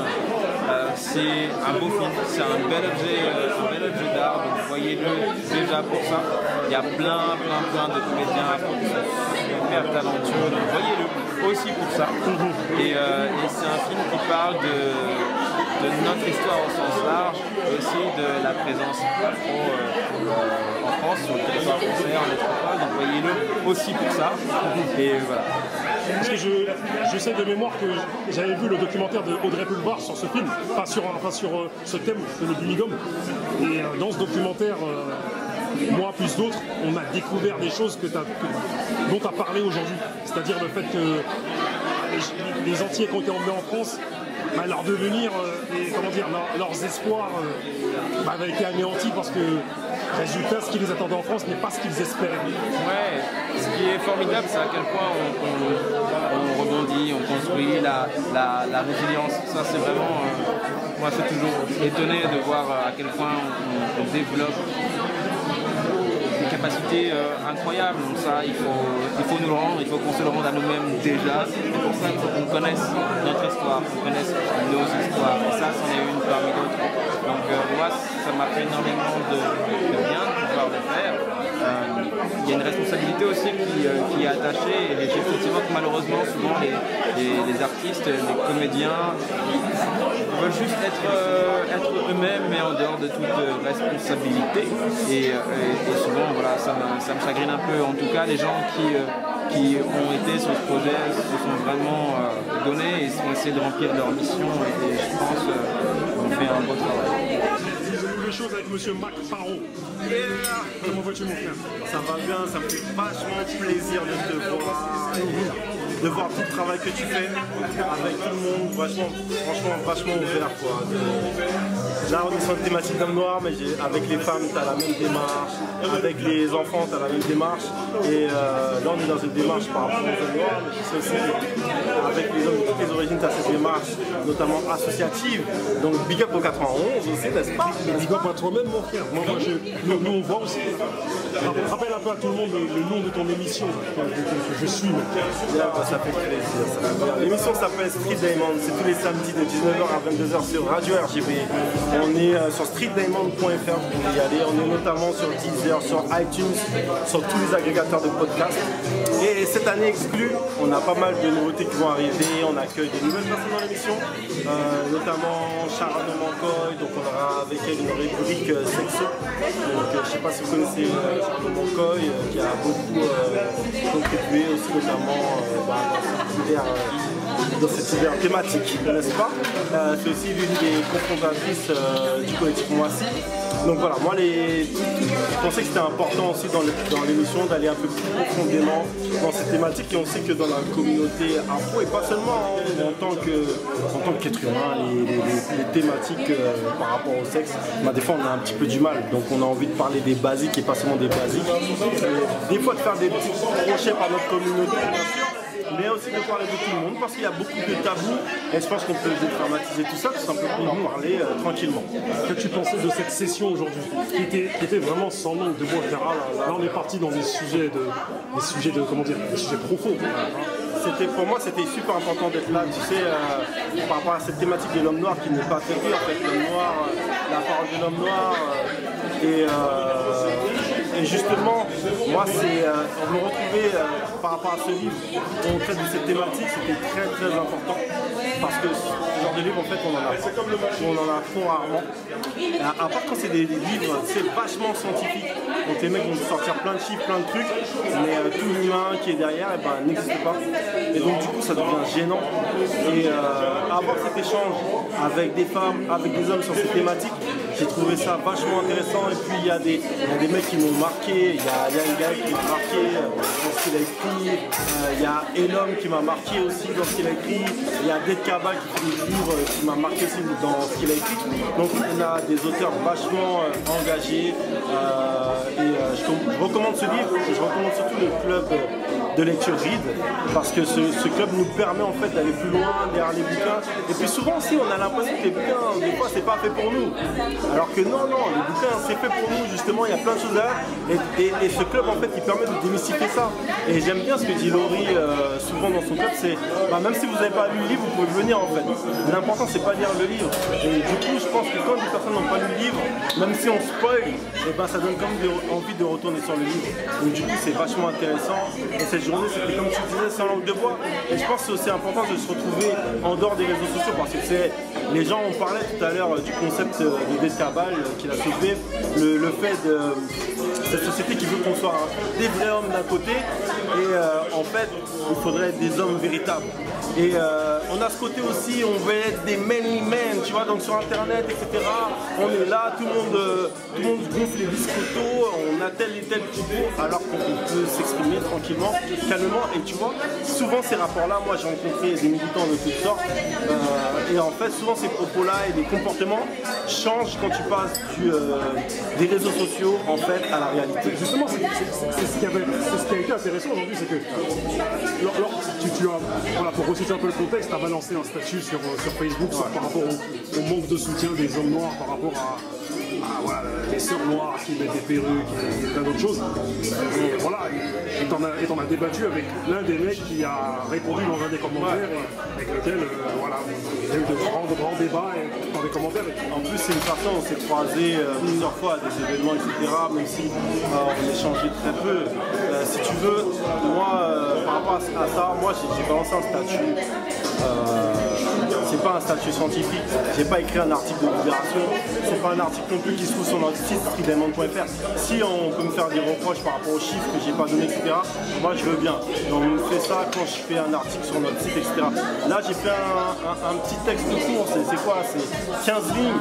S16: C'est un beau film, c'est un bel objet d'art, donc voyez-le déjà pour ça. Il y a plein de comédiens super talentueux, donc voyez-le aussi pour ça. Et c'est un film qui parle de notre histoire au sens large, aussi de la présence afro en France, sur le territoire français, en métropole, donc voyez-le aussi pour ça. Et voilà.
S11: Parce que je sais de mémoire que j'avais vu le documentaire de Audrey Pulvar sur ce film, sur ce thème de le Billy Dom. Et dans ce documentaire, moi plus d'autres, on a découvert des choses dont tu as parlé aujourd'hui. C'est-à-dire le fait que les Antillais qui ont été emmenés en France, leur devenir et comment dire, leurs espoirs avaient été anéantis parce que résultat, ce qui les attendait en France n'est pas ce qu'ils espéraient.
S16: Ouais, ce qui est formidable, c'est à quel point on rebondit, on construit la résilience. Ça, c'est vraiment, moi, je suis toujours étonné de voir à quel point on développe des capacités incroyables. Donc ça, il faut nous le rendre, il faut qu'on se le rende à nous-mêmes déjà. C'est pour ça qu'il faut qu'on connaisse notre histoire, qu'on connaisse nos histoires. Et ça, c'en est une parmi d'autres. Donc moi, ça m'a fait énormément de bien de pouvoir le faire. Il y a une responsabilité aussi qui est attachée. Et j'ai effectivement que malheureusement, souvent, les artistes, les comédiens veulent juste être eux-mêmes, mais en dehors de toute responsabilité. Et souvent, voilà, ça me chagrine un peu. En tout cas, les gens qui ont été sur ce projet se sont vraiment donnés et ont essayé de remplir leur mission. Et je pense qu'on fait un beau travail.
S11: Les choses avec monsieur Mac Parot. Comment vas-tu, mon frère?
S5: Ça va bien, ça me fait vachement plaisir de te voir, de voir tout le travail que tu fais avec tout le monde, franchement vachement ouvert quoi. Là on est sur une thématique d'homme noir, mais avec les femmes tu as la même démarche, avec les enfants tu as la même démarche, et là on est dans une démarche par rapport aux hommes noirs, mais c'est aussi avec les hommes de toutes les origines tu as cette démarche, notamment associative, donc big up au 91 aussi, n'est-ce pas?
S11: Big up à toi-même, mon frère. Nous on voit aussi. Rappelle un peu à tout le monde le nom de ton émission que je suis.
S5: Ça fait plaisir. L'émission s'appelle Street Diamond, c'est tous les samedis de 19h à 22h sur Radio RGB. On est sur streetdiamond.fr, vous pouvez y aller. On est notamment sur Deezer, sur iTunes, sur tous les agrégateurs de podcasts. Et cette année exclue, on a pas mal de nouveautés qui vont arriver. On accueille des nouvelles personnes dans l'émission, notamment Sharon Mancoy, donc on aura avec elle une rubrique sexo. Donc je ne sais pas si vous connaissez Sharon Mancoy, qui a beaucoup contribué aussi notamment dans cet univers thématique, n'est-ce pas? C'est aussi l'une des cofondatrices du collectif Moissy. Donc voilà, moi je pensais que c'était important aussi dans l'émission d'aller un peu plus profondément dans cette thématique, et on sait que dans la communauté afro, et pas seulement en tant qu'être humain, les thématiques par rapport au sexe, des fois on a un petit peu du mal, donc on a envie de parler des basiques et pas seulement des basiques. Des fois de faire des petits crochets par notre communauté, bien sûr, mais aussi de parler de tout le monde, parce qu'il y a beaucoup de tabous, et je pense qu'on peut dédramatiser tout ça, tout simplement en parler tranquillement.
S11: Qu'est-ce que tu pensais de cette session aujourd'hui, qui était vraiment sans langue de bois, etc. Là on est parti dans des sujets profonds.
S5: Pour moi c'était super important d'être là, tu sais, par rapport à cette thématique de l'homme noir qui n'est pas traitée, en fait, l'homme noir, la parole de l'homme noir, et justement, moi, on me retrouvait par rapport à ce livre, on traite de cette thématique, c'était très très important, parce que ce genre de livre, en fait, on en a trop rarement. À part quand c'est des livres, c'est vachement scientifique, donc les mecs vont sortir plein de chiffres, plein de trucs, mais tout l'humain qui est derrière, n'existe pas. Et donc du coup, ça devient gênant. Et avoir cet échange avec des femmes, avec des hommes sur ces thématiques, j'ai trouvé ça vachement intéressant. Et puis il y a des mecs qui m'ont marqué, il y a une gars qui m'a marqué dans ce qu'il a écrit, il y a Elom qui m'a marqué aussi dans ce qu'il a écrit, il y a Dead Cabal qui fait des livres qui m'a marqué aussi dans ce qu'il a écrit. Donc on a des auteurs vachement engagés, et je recommande ce livre, et je recommande surtout le club de lecture Read, parce que ce club nous permet en fait d'aller plus loin derrière les bouquins. Et puis souvent aussi on a l'impression que les bouquins, des fois c'est pas fait pour nous, alors que non, les bouquins c'est fait pour nous, justement, il y a plein de choses à faire, et ce club en fait il permet de démystifier ça. Et j'aime bien ce que dit Laurie souvent dans son club, c'est même si vous n'avez pas lu le livre, vous pouvez venir en fait. L'important c'est pas lire le livre, et du coup je pense que quand des personnes n'ont pas lu le livre, même si on spoil, ça donne quand même envie de retourner sur le livre. Donc du coup c'est vachement intéressant, et cette journée c'était comme tu disais sans langue de bois, et je pense que c'est aussi important de se retrouver en dehors des réseaux sociaux, parce que les gens ont parlé tout à l'heure du concept de Dead Cabal qu'il a soulevé, le fait de cette société qui veut qu'on soit des vrais hommes d'un côté, et en fait il faudrait être des hommes véritables. Et on a ce côté aussi, on veut être des manly men, tu vois, donc sur internet, etc. On est là, tout le monde gonfle les biscottos, on a tel et tel propos, alors qu'on peut s'exprimer tranquillement, calmement. Et tu vois, souvent ces rapports-là, moi j'ai rencontré des militants de toutes sortes, et en fait souvent ces propos-là et les comportements changent quand tu passes des réseaux sociaux en fait à la réalité.
S11: Justement, c'est ce qui a été intéressant aujourd'hui, c'est que pour resituer un peu le contexte, tu as balancé un statut sur Facebook par rapport au manque de soutien des hommes noirs, par rapport à les sœurs noires qui mettent des perruques et plein d'autres choses. Et voilà, et t'en as débattu avec l'un des mecs qui a répondu dans un des commentaires, avec lequel il y a eu de grands débats dans les commentaires.
S5: En plus, c'est une personne, on s'est croisés plusieurs fois à des événements, etc. Même si on échangeait très peu. Si tu veux, moi, par rapport à ça, moi j'ai balancé un statut. C'est pas un statut scientifique, j'ai pas écrit un article de Libération, c'est pas un article non plus qui se trouve sur notre site stridemment.fr. Si on peut me faire des reproches par rapport aux chiffres que j'ai pas donnés, etc., moi je veux bien. Donc on me fait ça quand je fais un article sur notre site, etc. Là j'ai fait un petit texte de cours, c'est quoi? C'est 15 lignes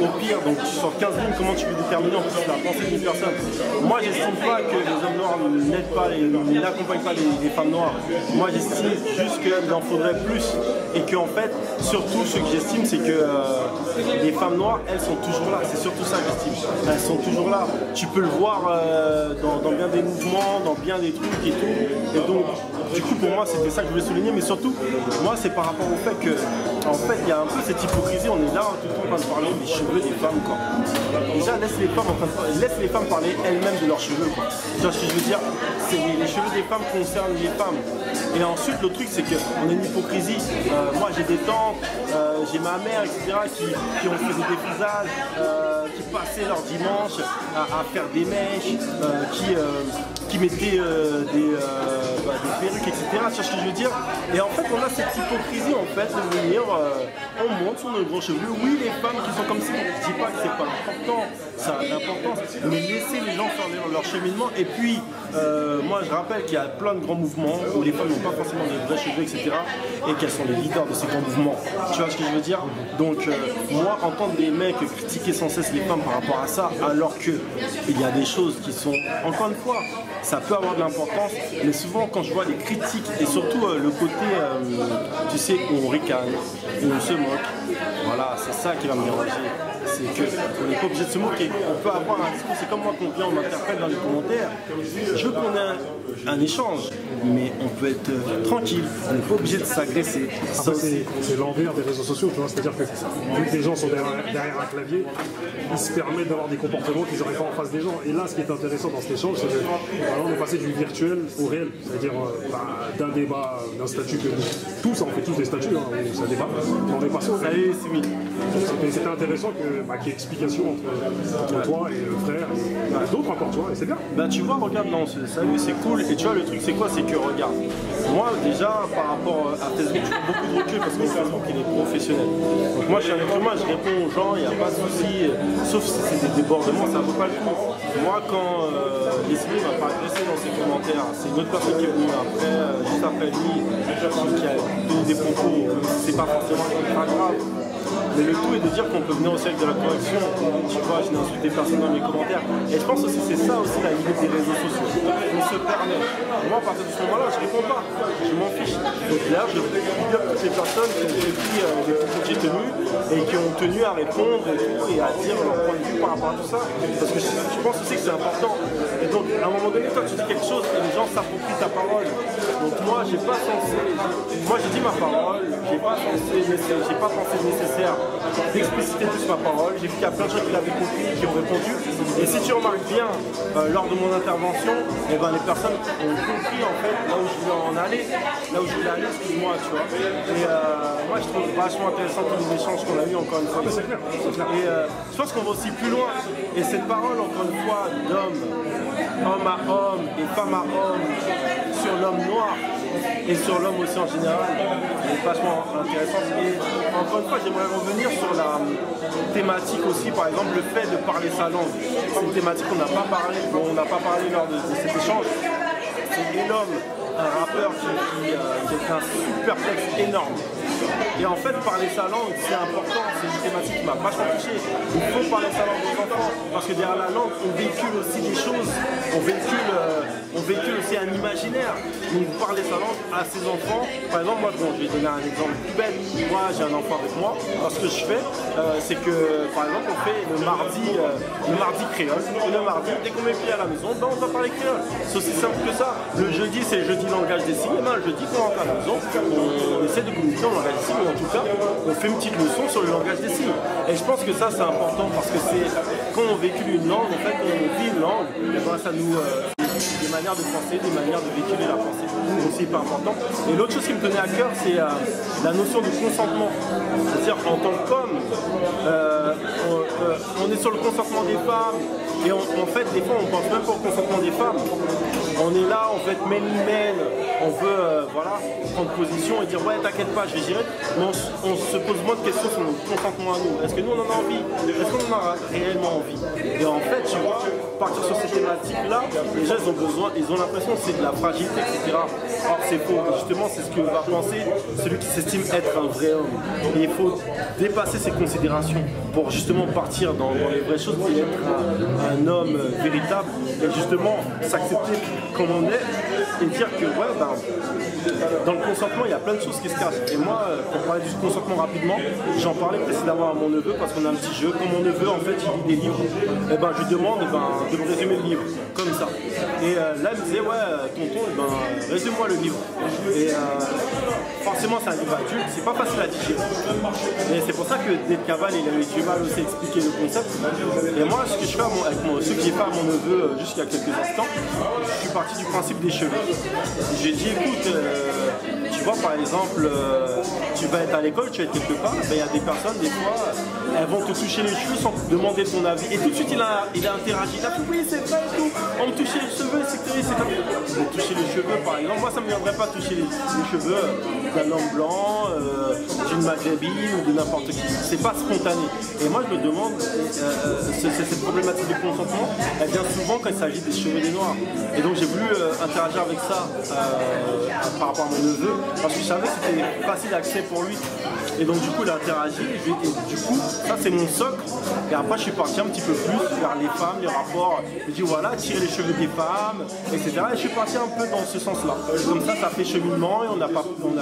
S5: au pire, donc sur 15 lignes, comment tu peux déterminer en plus la pensée d'une personne? Moi j'estime pas que les hommes noirs n'aident pas, n'accompagnent pas les femmes noires. Moi j'estime juste qu'il en faudrait plus, et que en fait, surtout ce que j'estime, c'est que les femmes noires, elles sont toujours là. C'est surtout ça que j'estime. Elles sont toujours là. Tu peux le voir dans bien des mouvements, dans bien des trucs et tout. Et donc, du coup, pour moi, c'était ça que je voulais souligner. Mais surtout, moi, c'est par rapport au fait que, en fait, il y a un peu cette hypocrisie. On est là tout le temps en train de parler des cheveux des femmes, quoi. Déjà, laisse les femmes parler elles-mêmes de leurs cheveux, quoi. Tu vois ce que je veux dire? les cheveux des femmes concernent les femmes. Et ensuite, le truc, c'est qu'on a une hypocrisie. Moi, j'ai des tantes, j'ai ma mère, etc., qui ont fait des défrisages, qui passaient leur dimanche à faire des mèches, qui mettaient des perruques, etc. Tu vois ce que je veux dire? Et en fait, on a cette hypocrisie, en fait, de venir, on monte sur nos grands cheveux. Oui, les femmes qui sont comme ça, je dis pas que c'est pas important, ça a de l'importance, mais laissez les gens faire leur cheminement. Et puis, moi, je rappelle qu'il y a plein de grands mouvements où les femmes n'ont pas forcément des vrais cheveux, etc. et qu'elles sont les leaders de ces grands mouvements. Tu vois ce que je veux dire? Donc, moi, entendre des mecs critiquer sans cesse les femmes par rapport à ça, alors qu'il y a des choses qui sont, encore une fois, ça peut avoir de l'importance, mais souvent quand je vois les critiques et surtout le côté, tu sais, où on ricane, où on se moque, voilà, c'est ça qui va me déranger. C'est qu'on n'est pas obligé de se moquer. On peut avoir un discours, c'est comme moi qu'on vient, on m'interpelle dans les commentaires. Je veux qu'on ait un échange, mais on peut être tranquille, on n'est pas obligé de s'agresser.
S11: C'est l'envers des réseaux sociaux, tu vois, c'est-à-dire que vu que les gens sont derrière un clavier, ils se permettent d'avoir des comportements qu'ils n'auraient pas en face des gens. Et là, ce qui est intéressant dans cet échange, c'est qu'on est passé du virtuel au réel, c'est-à-dire d'un débat, d'un statut que tous, on fait tous des statuts, hein, où ça débat, mais on est passé au réel. C'était intéressant qu'il y ait explication entre toi et le frère, et d'autres encore, tu vois, et c'est bien.
S5: Bah tu vois, regarde, non, salut, c'est cool, et tu vois, le truc c'est quoi, c'est que regarde, moi déjà par rapport à Facebook, je prends beaucoup de recul parce que Facebook il est professionnel. Donc moi je suis un être humain, je réponds aux gens, il n'y a pas de souci, sauf si c'est des débordements, ça ne vaut pas le coup. Moi quand Leslie m'a pas agressé dans ses commentaires, c'est une autre personne qui est venue après, juste après lui, qui a tenu des propos, c'est pas forcément pas grave. Mais le tout est de dire qu'on peut venir aussi avec de la correction. Tu vois, je n'ai insulté personne dans mes commentaires. Et je pense aussi que c'est ça aussi la limite des réseaux sociaux. On se permet. Moi, à partir de ce moment-là, je ne réponds pas. Je m'en fiche. Donc là, je voudrais dire toutes les personnes qui ont pris les propos que j'ai tenus et qui ont tenu à répondre et à dire leur point de vue par rapport à tout ça. Parce que je pense aussi que c'est important. Et donc, à un moment donné, toi, tu dis quelque chose et les gens s'approprient ta parole. Donc moi, j'ai pas censé. Moi, j'ai dit ma parole. J'ai pas pensé nécessaire d'expliciter plus ma parole. J'ai vu qu'il y a plein de gens qui l'avaient compris, qui ont répondu. Et si tu remarques bien, lors de mon intervention, eh ben, les personnes ont compris en fait là où je voulais en aller, excuse-moi, tu vois. Et moi, je trouve vachement intéressant tous les échanges qu'on a eu encore une fois. Et je pense qu'on va aussi plus loin. Et cette parole, encore une fois, d'homme à homme et femme à homme sur l'homme noir et sur l'homme aussi en général, est vachement intéressante. Et encore une fois, j'aimerais revenir sur la thématique aussi, par exemple, le fait de parler sa langue. C'est une thématique qu'on n'a pas parlé, lors de cet échange. C'est Elom, un rappeur qui est un superplexe énorme. Et en fait, parler sa langue, c'est important, c'est une thématique qui m'a vachement touché. Il faut parler sa langue aux enfants, parce que derrière la langue, on véhicule aussi des choses, on véhicule aussi un imaginaire. Donc parler sa langue à ses enfants, par exemple, moi, bon, je vais donner un exemple tout bête. Moi, j'ai un enfant avec moi, alors ce que je fais, c'est que, par exemple, on fait le mardi créole, et le mardi, dès qu'on met pied à la maison, ben, on doit parler créole. C'est aussi simple que ça. Le jeudi, c'est le jeudi langage des signes, ben, le jeudi, quand on rentre à la maison, on essaie de communiquer en langage des signes, ou en tout cas, on fait une petite leçon sur le langage des signes. Et je pense que ça, c'est important, parce que c'est quand on véhicule une langue, en fait, quand on vit une langue, ben, ça nous... des manières de penser, des manières de véhiculer la pensée. C'est aussi hyper important. Et l'autre chose qui me tenait à cœur, c'est la notion de consentement. C'est-à-dire en tant qu'homme, on est sur le consentement des femmes et en fait, des fois, on pense même pas au consentement des femmes. On est là, on fait mène, on veut voilà, prendre position et dire ouais, t'inquiète pas, je vais gérer. Mais on se pose moins de questions sur notre consentement à nous. Est-ce que nous on en a envie? Est-ce qu'on en a réellement envie? Et en fait, tu vois, partir sur ces thématiques-là, les gens ils ont l'impression que c'est de la fragilité, etc. Or c'est faux. Et justement, c'est ce que va penser celui qui s'estime être un vrai homme. Et il faut dépasser ces considérations pour justement partir dans les vraies choses et être un homme véritable et justement s'accepter comme on est et dire que ouais, bah, dans le consentement, il y a plein de choses qui se cachent. Et moi, pour parler du consentement rapidement, j'en parlais précédemment à mon neveu parce qu'on a un petit jeu. Quand mon neveu, en fait, il lit des livres, et ben, je lui demande de me résumer le livre, comme ça. Et là, il me disait, ouais, tonton, résume-moi le livre. Et forcément, c'est un livre adulte, c'est pas facile à digérer. Et c'est pour ça que Dave Caval, il a eu du mal aussi à expliquer le concept. Et moi, ce que je fais avec ce qui est fait à mon neveu jusqu'à quelques instants, je suis parti du principe des cheveux. J'ai dit, écoute, tu vois, par exemple, tu vas être à l'école, tu vas être quelque part, il y a des personnes, des fois, elles vont te toucher les cheveux sans te demander ton avis. Et tout de suite, il a interagi. Il a dit, oui, c'est vrai, tout. On me touchait les cheveux, c'est comme ça. Donc, toucher les cheveux, par exemple, moi, ça ne me viendrait pas toucher les cheveux d'un homme blanc, d'une maghrébine ou de n'importe qui. C'est pas spontané. Et moi, je me demande, cette problématique du consentement, elle vient souvent quand il s'agit des cheveux des noirs. Et donc, j'ai voulu interagir avec ça par rapport à mon neveu, parce que je savais que c'était facile d'accès pour lui. Et donc du coup il a interagi, et du coup ça c'est mon socle. Et après je suis parti un petit peu plus vers les femmes, les rapports. Je dis voilà, tirer les cheveux des femmes, etc. Et je suis parti un peu dans ce sens-là. Comme ça fait cheminement et on a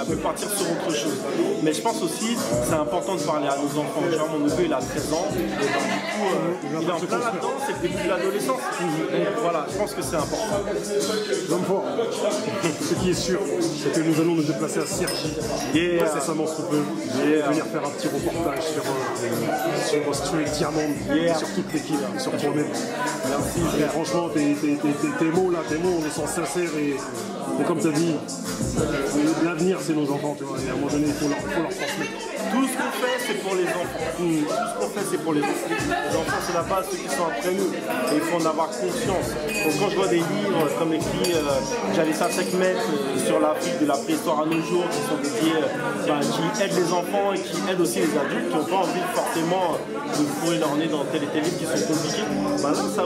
S5: pu partir sur autre chose. Mais je pense aussi c'est important de parler à nos enfants. Tu vois, mon neveu il a 13 ans, et donc du coup il est en plein là-dedans, c'est le début de l'adolescence. Donc voilà, je pense que c'est important.
S11: Donc ce qui est sûr, c'est que nous allons nous déplacer à Cergy. Incessamment sous peu. Venir faire un petit reportage sur Street Diamond et sur toute l'équipe, sur toi-même. Merci. Et franchement, tes mots là, on est sans sincères et comme tu as dit, l'avenir c'est nos enfants, tu vois, et à un moment donné il faut leur transmettre.
S5: Tout ce qu'on fait c'est pour les enfants. Tout ce qu'on fait c'est pour les enfants. Les enfants c'est la base, ceux qui sont après nous. Et il faut en avoir conscience. Donc quand je vois des livres comme écrit J'allais ça 5 mètres sur l'Afrique de la préhistoire à nos jours, qui sont dédiés, qui aident les enfants et qui aident aussi les adultes qui n'ont pas envie forcément de fourrer leur nez dans tel et tel livre qui sont compliqués, là ça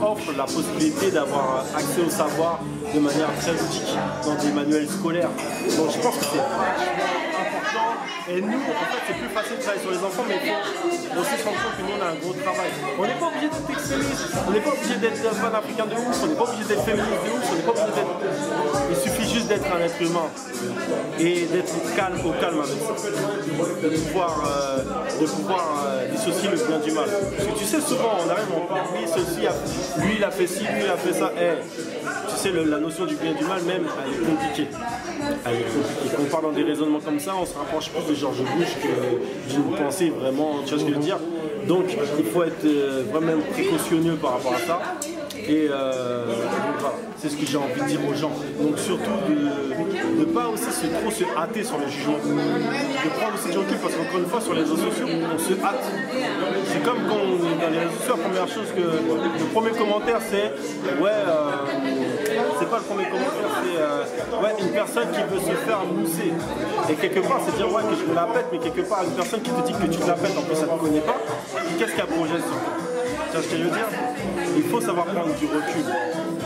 S5: offre la possibilité d'avoir accès au savoir de manière très ludique dans des manuels scolaires. Donc je pense que c'est important. Et nous, en fait, c'est plus facile de travailler sur les enfants, mais il faut aussi se rendre compte que nous, on a un gros travail. On n'est pas obligé d'être extrémiste, on n'est pas obligé d'être panafricain de ouf, on n'est pas obligé d'être féministe de ouf, on n'est pas obligé d'être... Il suffit juste d'être un être humain et d'être au calme avec ça. De pouvoir dissocier le bien du mal. Parce que tu sais, souvent, on arrive, on parle, lui, il a fait ci, lui, il a fait ça. Tu sais, la notion du bien et du mal, même, elle est compliquée. Quand on parle dans des raisonnements comme ça, on se rapproche plus de George Bush que d'une pensée vraiment, tu vois ce que je veux dire. Donc il faut être vraiment précautionneux par rapport à ça. Et voilà, c'est ce que j'ai envie de dire aux gens. Donc surtout de ne pas aussi trop se hâter sur le jugement. De prendre aussi du recul parce qu'encore une fois sur les réseaux sociaux, on se hâte. C'est comme quand dans les réseaux sociaux, la première chose que le premier commentaire c'est c'est pas le premier commentaire, c'est une personne qui veut se faire mousser. Et quelque part c'est dire que je me la pète, mais quelque part une personne qui te dit que tu te la pètes, en plus ça ne te connaît pas, qu'est-ce qu'il y a projet sur toi? Tu vois ce que je veux dire? Il faut savoir prendre du recul.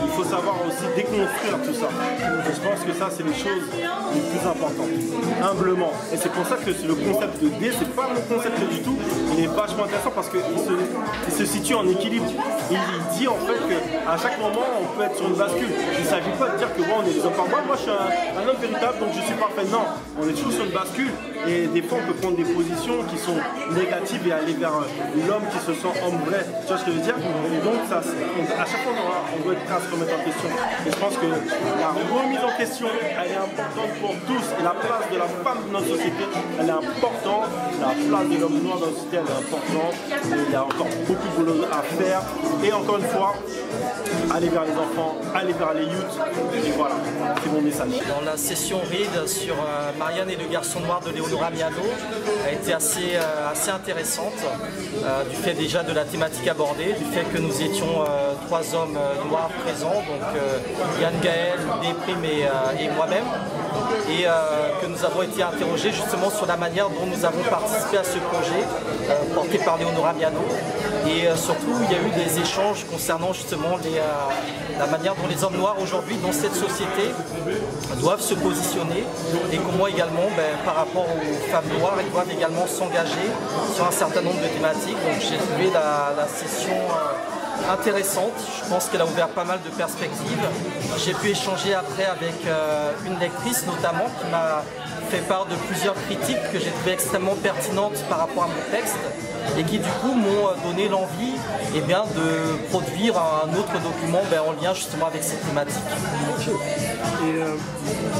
S5: Il faut savoir aussi déconstruire tout ça. Et je pense que ça, c'est les choses les plus importantes. Humblement. Et c'est pour ça que le concept de D, c'est pas mon concept du tout. Il est vachement intéressant parce qu'il se situe en équilibre. Il dit en fait qu'à chaque moment, on peut être sur une bascule. Il ne s'agit pas de dire que on est des hommes par moi, je suis un homme véritable, donc je suis parfait. Non, on est toujours sur une bascule. Et des fois, on peut prendre des positions qui sont négatives et aller vers l'homme qui se sent homme vrai. Tu vois ce que je veux dire? Et donc, à chaque fois, on doit être prêt à se remettre en question. Et je pense que la remise en question, elle est importante pour tous. Et la place de la femme dans notre société, elle est importante. La place de l'homme noir dans notre société, elle est importante. Et il y a encore beaucoup de boulot à faire. Et encore une fois, aller vers les enfants, aller vers les youths. Et voilà, c'est mon message.
S1: Dans la session RID sur Marianne et le garçon noir de Léonora Miano a été assez intéressante, du fait déjà de la thématique abordée, du fait que nous étions 3 hommes noirs présents, donc Yann Gaël, Déprime et moi-même, et que nous avons été interrogés justement sur la manière dont nous avons participé à ce projet porté par Léonora Miano. Et surtout, il y a eu des échanges concernant justement la manière dont les hommes noirs aujourd'hui dans cette société doivent se positionner et comment également, par rapport aux femmes noires, elles doivent également s'engager sur un certain nombre de thématiques. Donc j'ai trouvé la session intéressante. Je pense qu'elle a ouvert pas mal de perspectives. J'ai pu échanger après avec une lectrice notamment qui m'a fait part de plusieurs critiques que j'ai trouvées extrêmement pertinentes par rapport à mon texte et qui du coup m'ont donné l'envie de produire un autre document en lien justement avec cette thématique.
S11: Et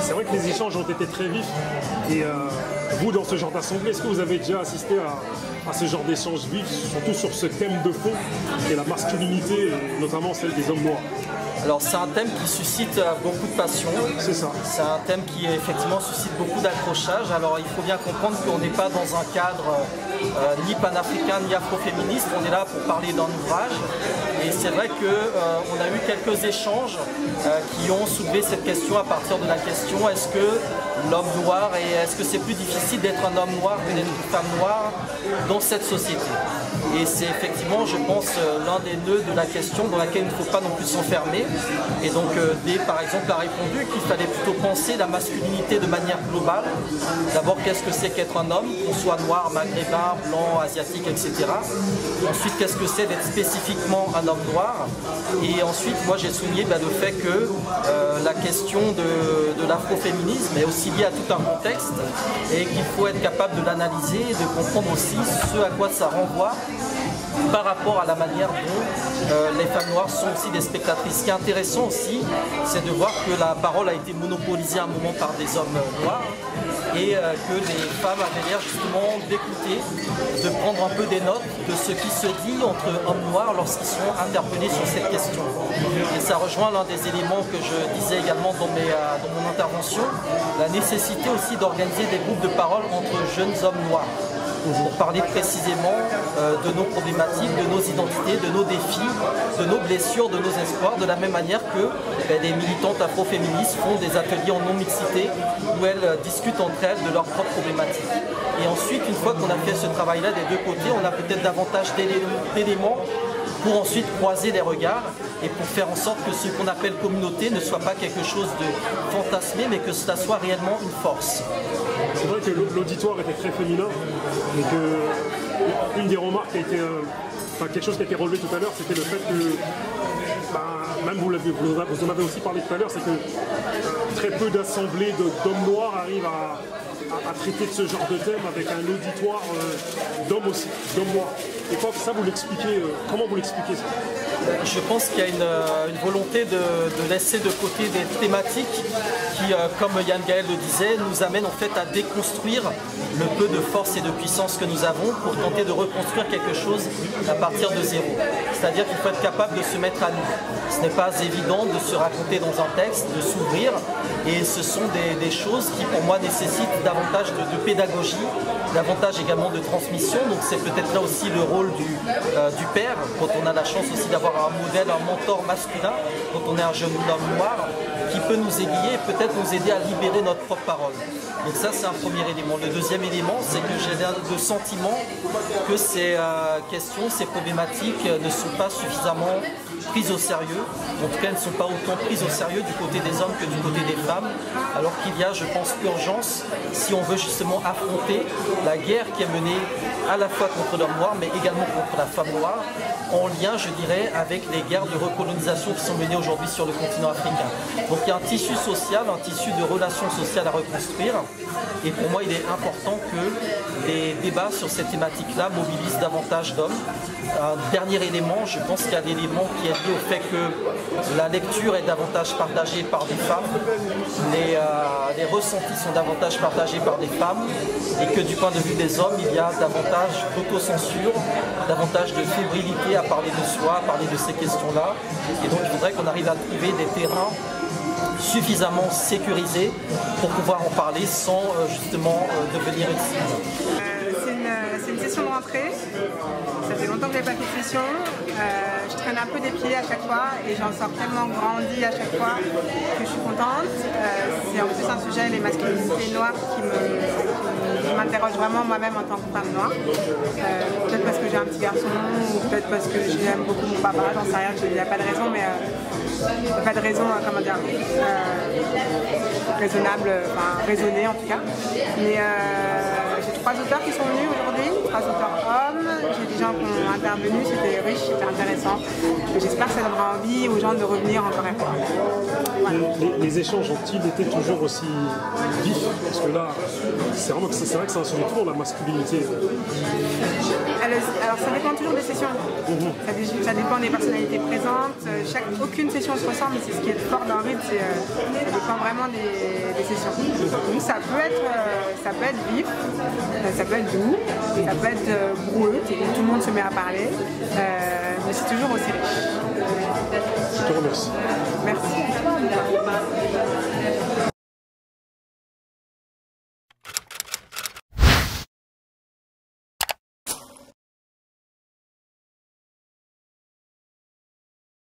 S11: c'est vrai que les échanges ont été très vifs. Et vous, dans ce genre d'assemblée, est-ce que vous avez déjà assisté à ce genre d'échanges vifs, surtout sur ce thème de fond, qui est la masculinité, et notamment celle des hommes noirs?
S1: Alors c'est un thème qui suscite beaucoup de passion.
S11: C'est ça.
S1: C'est un thème qui effectivement suscite beaucoup d'accrochage. Alors il faut bien comprendre qu'on n'est pas dans un cadre ni panafricain ni afroféministe. On est là pour parler d'un ouvrage. Et c'est vrai qu'on a eu quelques échanges qui ont soulevé cette question à partir de la question est-ce que l'homme noir et est-ce que c'est plus difficile d'être un homme noir que d'être une femme noire dans cette société? Et c'est effectivement, je pense, l'un des nœuds de la question dans laquelle il ne faut pas non plus s'enfermer. Et donc, D, par exemple, a répondu qu'il fallait plutôt penser la masculinité de manière globale. D'abord, qu'est-ce que c'est qu'être un homme, qu'on soit noir, maghrébin, blanc, asiatique, etc. Ensuite, qu'est-ce que c'est d'être spécifiquement un homme noir? Et ensuite, moi, j'ai souligné le fait que la question de l'afroféminisme est aussi liée à tout un contexte et qu'il faut être capable de l'analyser et de comprendre aussi ce à quoi ça renvoie par rapport à la manière dont les femmes noires sont aussi des spectatrices. Ce qui est intéressant aussi, c'est de voir que la parole a été monopolisée à un moment par des hommes noirs et que les femmes avaient l'air justement d'écouter, de prendre un peu des notes de ce qui se dit entre hommes noirs lorsqu'ils sont interpellés sur cette question. Et ça rejoint l'un des éléments que je disais également dans mon intervention, la nécessité aussi d'organiser des groupes de parole entre jeunes hommes noirs, pour parler précisément de nos problématiques, de nos identités, de nos défis, de nos blessures, de nos espoirs, de la même manière que les militantes afroféministes font des ateliers en non-mixité où elles discutent entre elles de leurs propres problématiques. Et ensuite, une fois qu'on a fait ce travail-là des deux côtés, on a peut-être davantage d'éléments pour ensuite croiser les regards et pour faire en sorte que ce qu'on appelle communauté ne soit pas quelque chose de fantasmé, mais que cela soit réellement une force.
S11: C'est vrai que l'auditoire était très féminin et que une des remarques qui a été, quelque chose qui a été relevé tout à l'heure, c'était le fait que, même vous en avez aussi parlé tout à l'heure, c'est que très peu d'assemblées d'hommes noirs arrivent à traiter de ce genre de thème avec un auditoire d'hommes aussi, d'hommes noirs. Et ça, vous l'expliquez, comment vous l'expliquez ça?
S1: Je pense qu'il y a une volonté de laisser de côté des thématiques qui, comme Yann Gaël le disait, nous amènent en fait à déconstruire le peu de force et de puissance que nous avons pour tenter de reconstruire quelque chose à partir de zéro. C'est-à-dire qu'il faut être capable de se mettre à nu. Ce n'est pas évident de se raconter dans un texte, de s'ouvrir, et ce sont des choses qui pour moi nécessitent davantage de pédagogie, davantage également de transmission. Donc c'est peut-être là aussi le rôle du père, quand on a la chance aussi d'avoir un modèle, un mentor masculin, quand on est un jeune homme noir, qui peut nous aiguiller et peut-être nous aider à libérer notre propre parole. Donc ça, c'est un premier élément. Le deuxième élément, c'est que j'ai le sentiment que ces questions, ces problématiques ne sont pas suffisamment prises au sérieux. En tout cas, elles ne sont pas autant prises au sérieux du côté des hommes que du côté des femmes, alors qu'il y a, je pense, urgence, si on veut justement affronter la guerre qui est menée à la fois contre l'homme noir, mais également contre la femme noire, en lien, je dirais, avec les guerres de recolonisation qui sont menées aujourd'hui sur le continent africain. Donc il y a un tissu social, un tissu de relations sociales à reconstruire, et pour moi, il est important que les débats sur cette thématique-là mobilisent davantage d'hommes. Un dernier élément, je pense qu'il y a l'élément qui est lié au fait que la lecture est davantage partagée par des femmes, les ressentis sont davantage partagés par des femmes, et que du point de vue des hommes, il y a davantage d'autocensure, davantage de fébrilité à parler de soi, à parler de ces questions-là. Et donc il faudrait qu'on arrive à trouver des terrains suffisamment sécurisés pour pouvoir en parler sans justement devenir une cible.
S7: C'est une session de rentrée. Ça fait longtemps que je n'ai pas fait de session. Je traîne un peu des pieds à chaque fois et j'en sors tellement grandi à chaque fois que je suis contente. C'est en plus un sujet, les masculinités noires, qui m'interroge vraiment moi-même en tant que femme noire. Peut-être parce que j'ai un petit garçon ou peut-être parce que j'aime beaucoup mon papa, j'en sais rien, il n'y a pas de raison, mais pas de raison, comment dire, raisonnable, enfin raisonnée en tout cas. Mais j'ai 3 auteurs qui sont venus aujourd'hui, 3 auteurs hommes. J'ai déjà gens qui ont intervenu, c'était riche, c'était intéressant. J'espère que ça donnera envie aux gens de revenir encore une fois. Voilà.
S11: Les échanges ont-ils été toujours aussi vifs? Parce que là, c'est vrai que c'est un sujet toujours la masculinité.
S7: Alors ça dépend toujours des sessions. Ça dépend des personnalités présentes. Aucune session se ressemble, c'est ce qui est fort dans le rythme, ça dépend vraiment des sessions. Donc ça peut être vif, ça peut être doux, ça peut être brouilleux, tout le monde se met à parler, mais c'est toujours aussi riche.
S11: Je te remercie.
S7: Merci.